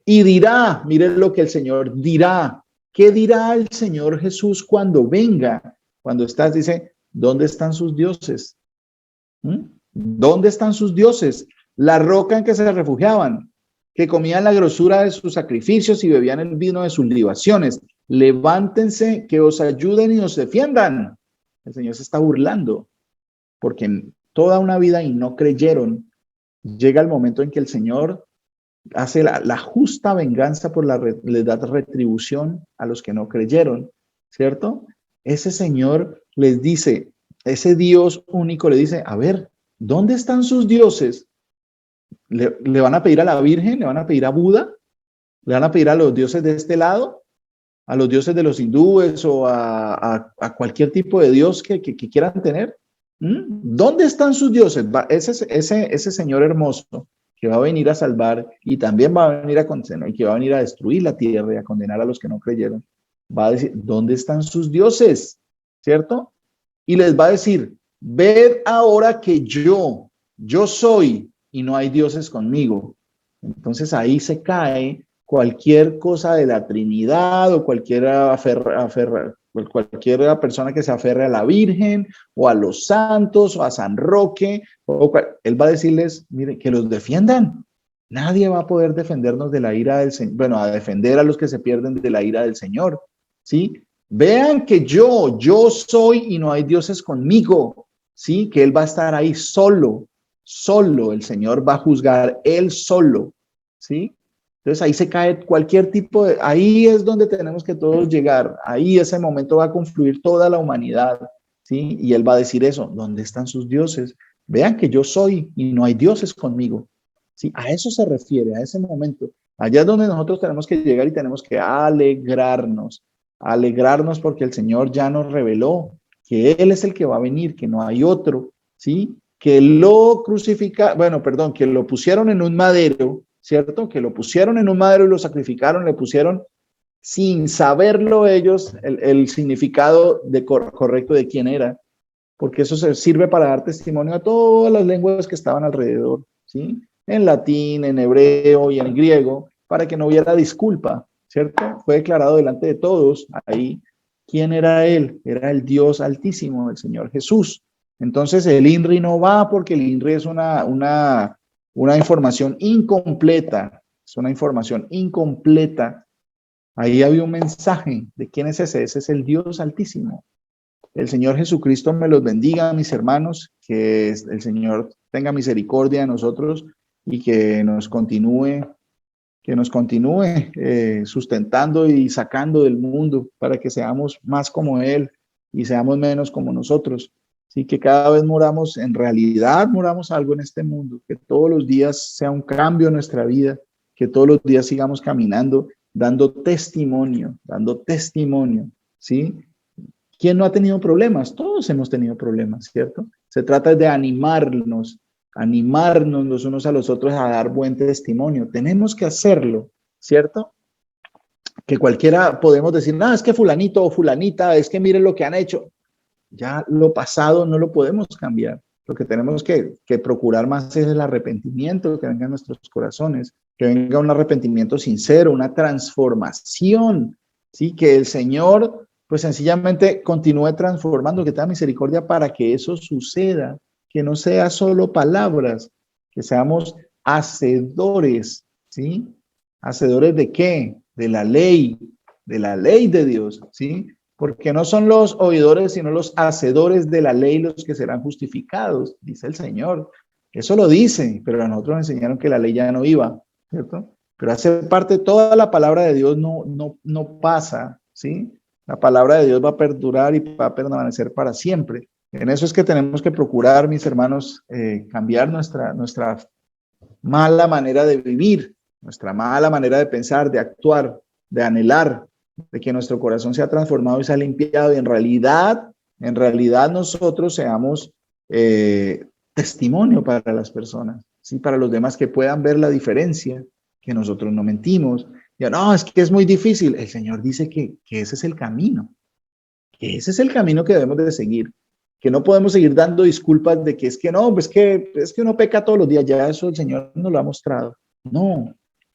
Y dirá, miren lo que el Señor dirá. ¿Qué dirá el Señor Jesús cuando venga? Cuando dice, ¿dónde están sus dioses? ¿Dónde están sus dioses? La roca en que se refugiaban. que comían la grosura de sus sacrificios y bebían el vino de sus libaciones. Levántense, que os ayuden y os defiendan. El Señor se está burlando, porque toda una vida y no creyeron. Llega el momento en que el Señor hace la justa venganza les da retribución a los que no creyeron, ¿cierto? Ese Señor les dice, ese Dios único le dice, a ver, ¿dónde están sus dioses? ¿Le van a pedir a la Virgen? ¿Le van a pedir a Buda? ¿Le van a pedir a los dioses de este lado? ¿A los dioses de los hindúes o a cualquier tipo de dios que quieran tener? ¿Dónde están sus dioses? Ese Señor hermoso que va a venir a salvar y también va a venir a condenar, y que va a venir a destruir la tierra y a condenar a los que no creyeron, va a decir, ¿dónde están sus dioses? ¿Cierto? Y les va a decir, ved ahora que yo soy y no hay dioses conmigo. Entonces ahí se cae cualquier cosa de la Trinidad o cualquier persona que se aferre a la Virgen o a los santos o a San Roque. Él va a decirles, miren, que los defiendan. Nadie va a poder defendernos de la ira del Señor. Bueno, a defender a los que se pierden de la ira del Señor. ¿Sí? Vean que yo soy y no hay dioses conmigo. ¿Sí? Que Él va a estar ahí solo. El Señor va a juzgar Él solo. ¿Sí? Entonces ahí se cae cualquier tipo de... Ahí es donde tenemos que todos llegar. Ahí ese momento va a confluir toda la humanidad, ¿sí? Y Él va a decir eso. ¿Dónde están sus dioses? Vean que yo soy y no hay dioses conmigo. ¿Sí? A eso se refiere, a ese momento. Allá es donde nosotros tenemos que llegar y tenemos que alegrarnos porque el Señor ya nos reveló que Él es el que va a venir, que no hay otro, ¿sí? Que lo que lo pusieron en un madero, ¿cierto? Que lo pusieron en un madero y lo sacrificaron, le pusieron sin saberlo ellos el significado correcto de quién era, porque eso sirve para dar testimonio a todas las lenguas que estaban alrededor, ¿sí? En latín, en hebreo y en griego, para que no hubiera disculpa, ¿cierto? Fue declarado delante de todos ahí quién era Él, era el Dios Altísimo, el Señor Jesús. Entonces el INRI no va porque el INRI es una información incompleta, es una información incompleta. Ahí había un mensaje de quién es ese es el Dios Altísimo. El Señor Jesucristo me los bendiga, mis hermanos, que el Señor tenga misericordia de nosotros y que nos continúe sustentando y sacando del mundo para que seamos más como Él y seamos menos como nosotros. Sí, que cada vez muramos algo en este mundo, que todos los días sea un cambio en nuestra vida, que todos los días sigamos caminando, dando testimonio, ¿sí? ¿Quién no ha tenido problemas? Todos hemos tenido problemas, ¿cierto? Se trata de animarnos los unos a los otros a dar buen testimonio. Tenemos que hacerlo, ¿cierto? Que cualquiera podemos decir, no, es que fulanito o fulanita, es que miren lo que han hecho. Ya lo pasado no lo podemos cambiar. Lo que tenemos que procurar más es el arrepentimiento que venga en nuestros corazones, que venga un arrepentimiento sincero, una transformación, ¿sí? Que el Señor, pues sencillamente continúe transformando, que tenga misericordia para que eso suceda, que no sea solo palabras, que seamos hacedores, ¿sí? ¿Hacedores de qué? De la ley de Dios, ¿sí? Porque no son los oidores, sino los hacedores de la ley los que serán justificados, dice el Señor. Eso lo dice, pero a nosotros nos enseñaron que la ley ya no iba, ¿cierto? Pero hace parte, toda la palabra de Dios no pasa, ¿sí? La palabra de Dios va a perdurar y va a permanecer para siempre. En eso es que tenemos que procurar, mis hermanos, cambiar nuestra mala manera de vivir, nuestra mala manera de pensar, de actuar, de anhelar, de que nuestro corazón sea transformado y sea limpiado y en realidad nosotros seamos testimonio para las personas, ¿sí? Para los demás que puedan ver la diferencia, que nosotros no mentimos. Ya, no, es que es muy difícil. El Señor dice que ese es el camino, que ese es el camino que debemos de seguir, que no podemos seguir dando disculpas de que es que no, pues que uno peca todos los días, ya eso el Señor nos lo ha mostrado.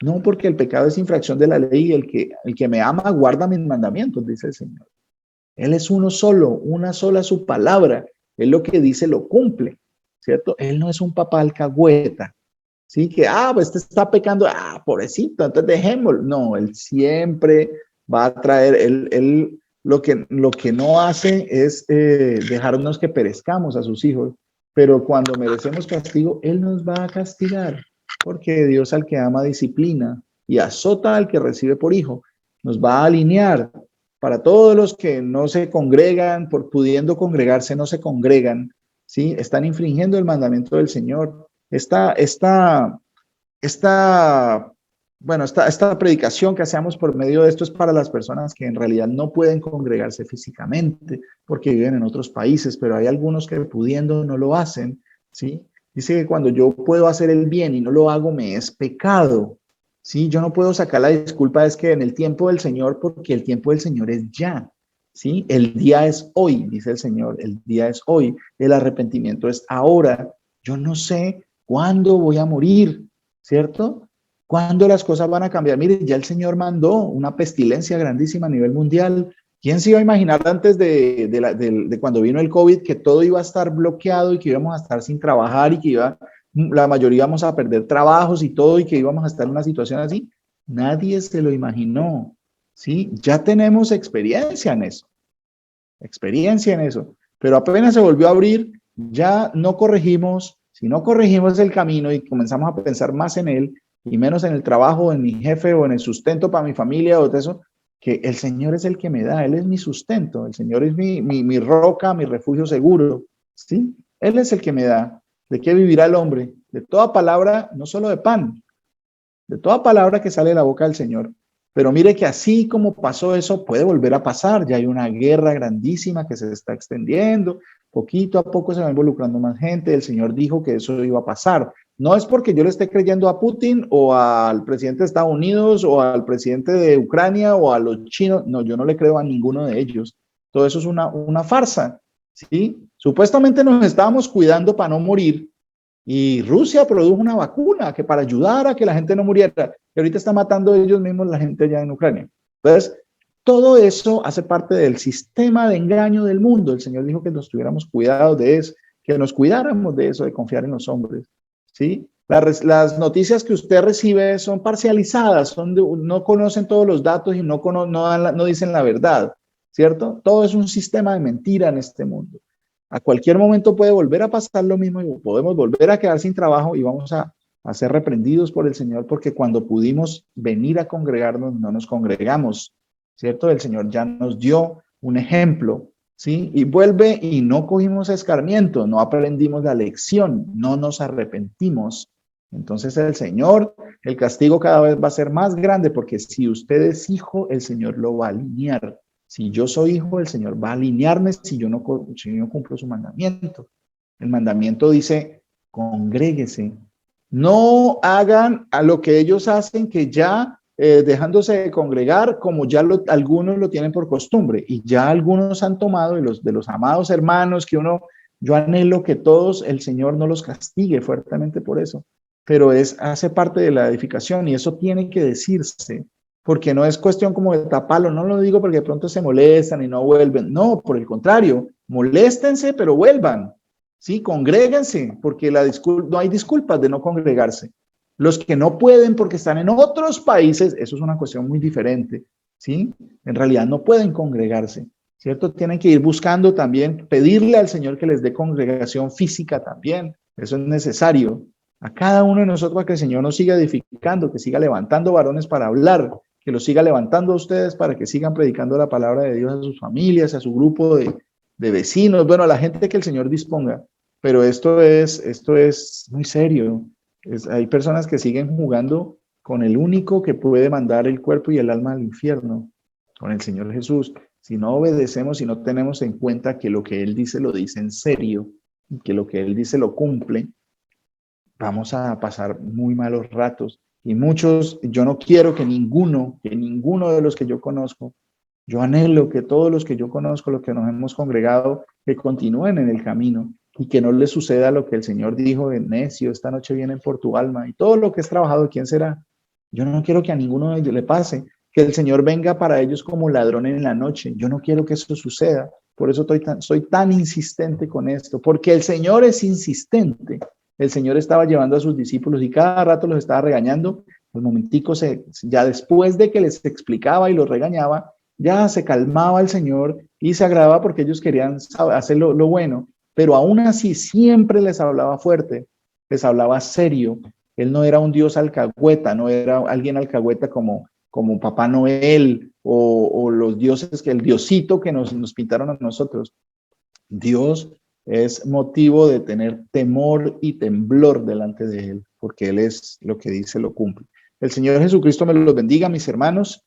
No, porque el pecado es infracción de la ley y el que me ama guarda mis mandamientos, dice el Señor. Él es uno solo, una sola su palabra. Él lo que dice lo cumple, ¿cierto? Él no es un papá alcahueta. ¿sí? Que, pues este está pecando, pobrecito, entonces dejémoslo. No, Él siempre va a traer, Él lo que no hace es dejarnos que perezcamos a sus hijos, pero cuando merecemos castigo, Él nos va a castigar, porque Dios al que ama disciplina y azota al que recibe por hijo, nos va a alinear. Para todos los que no se congregan, por pudiendo congregarse, no se congregan, ¿sí? Están infringiendo el mandamiento del Señor. Esta predicación que hacemos por medio de esto es para las personas que en realidad no pueden congregarse físicamente porque viven en otros países, pero hay algunos que pudiendo no lo hacen, ¿sí? Dice que cuando yo puedo hacer el bien y no lo hago, me es pecado, ¿sí? Yo no puedo sacar la disculpa, es que en el tiempo del Señor, porque el tiempo del Señor es ya, ¿sí? El día es hoy, dice el Señor, el día es hoy, el arrepentimiento es ahora. Yo no sé cuándo voy a morir, ¿cierto? ¿Cuándo las cosas van a cambiar? Mire, ya el Señor mandó una pestilencia grandísima a nivel mundial. ¿Quién se iba a imaginar antes de cuando vino el COVID que todo iba a estar bloqueado y que íbamos a estar sin trabajar y que la mayoría íbamos a perder trabajos y todo y que íbamos a estar en una situación así? Nadie se lo imaginó, ¿sí? Ya tenemos experiencia en eso, pero apenas se volvió a abrir, ya no corregimos. Si no corregimos el camino y comenzamos a pensar más en él y menos en el trabajo, en mi jefe o en el sustento para mi familia o de eso, que el Señor es el que me da, Él es mi sustento, el Señor es mi roca, mi refugio seguro, ¿sí? Él es el que me da. ¿De qué vivirá el hombre? De toda palabra, no solo de pan, de toda palabra que sale de la boca del Señor. Pero mire que así como pasó eso, puede volver a pasar. Ya hay una guerra grandísima que se está extendiendo. Poquito a poco se va involucrando más gente. El Señor dijo que eso iba a pasar. No es porque yo le esté creyendo a Putin o al presidente de Estados Unidos o al presidente de Ucrania o a los chinos. No, yo no le creo a ninguno de ellos. Todo eso es una farsa, ¿sí? Supuestamente nos estábamos cuidando para no morir. Y Rusia produjo una vacuna que para ayudar a que la gente no muriera, que ahorita está matando ellos mismos la gente allá en Ucrania. Entonces, todo eso hace parte del sistema de engaño del mundo. El Señor dijo que nos tuviéramos cuidado de eso, que nos cuidáramos de eso, de confiar en los hombres, ¿sí? Las noticias que usted recibe son parcializadas, no conocen todos los datos y no dicen la verdad, ¿cierto? Todo es un sistema de mentira en este mundo. A cualquier momento puede volver a pasar lo mismo y podemos volver a quedar sin trabajo y vamos a ser reprendidos por el Señor porque cuando pudimos venir a congregarnos no nos congregamos, ¿cierto? El Señor ya nos dio un ejemplo, ¿sí? Y vuelve y no cogimos escarmiento, no aprendimos la lección, no nos arrepentimos. Entonces el Señor, el castigo cada vez va a ser más grande porque si usted es hijo, el Señor lo va a alinear. Si yo soy hijo, el Señor va a alinearme si yo no cumplo su mandamiento. El mandamiento dice, congréguese. No hagan a lo que ellos hacen, que ya dejándose de congregar, como ya algunos lo tienen por costumbre, y ya algunos han tomado, y de los amados hermanos que yo anhelo que todos, el Señor no los castigue fuertemente por eso, pero hace parte de la edificación, y eso tiene que decirse. Porque no es cuestión como de taparlo, no lo digo porque de pronto se molestan y no vuelven, no, por el contrario, moléstense pero vuelvan, ¿sí? Congréguense, porque no hay disculpas de no congregarse. Los que no pueden porque están en otros países, eso es una cuestión muy diferente, ¿sí? En realidad no pueden congregarse, ¿cierto? Tienen que ir buscando también, pedirle al Señor que les dé congregación física también, eso es necesario. A cada uno de nosotros, para que el Señor nos siga edificando, que siga levantando varones para hablar, que los siga levantando a ustedes para que sigan predicando la palabra de Dios a sus familias, a su grupo de vecinos, bueno, a la gente que el Señor disponga. Pero esto es muy serio. Hay personas que siguen jugando con el único que puede mandar el cuerpo y el alma al infierno, con el Señor Jesús. Si no obedecemos y no tenemos en cuenta que lo que Él dice lo dice en serio, y que lo que Él dice lo cumple, vamos a pasar muy malos ratos. Y muchos, yo no quiero que ninguno de los que yo conozco, yo anhelo que todos los que yo conozco, los que nos hemos congregado, que continúen en el camino y que no les suceda lo que el Señor dijo de necio, esta noche vienen por tu alma y todo lo que es trabajado, ¿quién será? Yo no quiero que a ninguno de ellos le pase, que el Señor venga para ellos como ladrón en la noche. Yo no quiero que eso suceda. Por eso soy tan insistente con esto, porque el Señor es insistente. el Señor estaba llevando a sus discípulos y cada rato los estaba regañando. Al momentico, ya después de que les explicaba y los regañaba, ya se calmaba el Señor y se agradaba porque ellos querían hacer lo bueno, pero aún así siempre les hablaba fuerte, les hablaba serio. Él no era un Dios alcahueta, no era alguien alcahueta como Papá Noel o los dioses, el diosito que nos pintaron a nosotros. Dios es motivo de tener temor y temblor delante de Él, porque Él es lo que dice, lo cumple. El Señor Jesucristo me los bendiga, mis hermanos.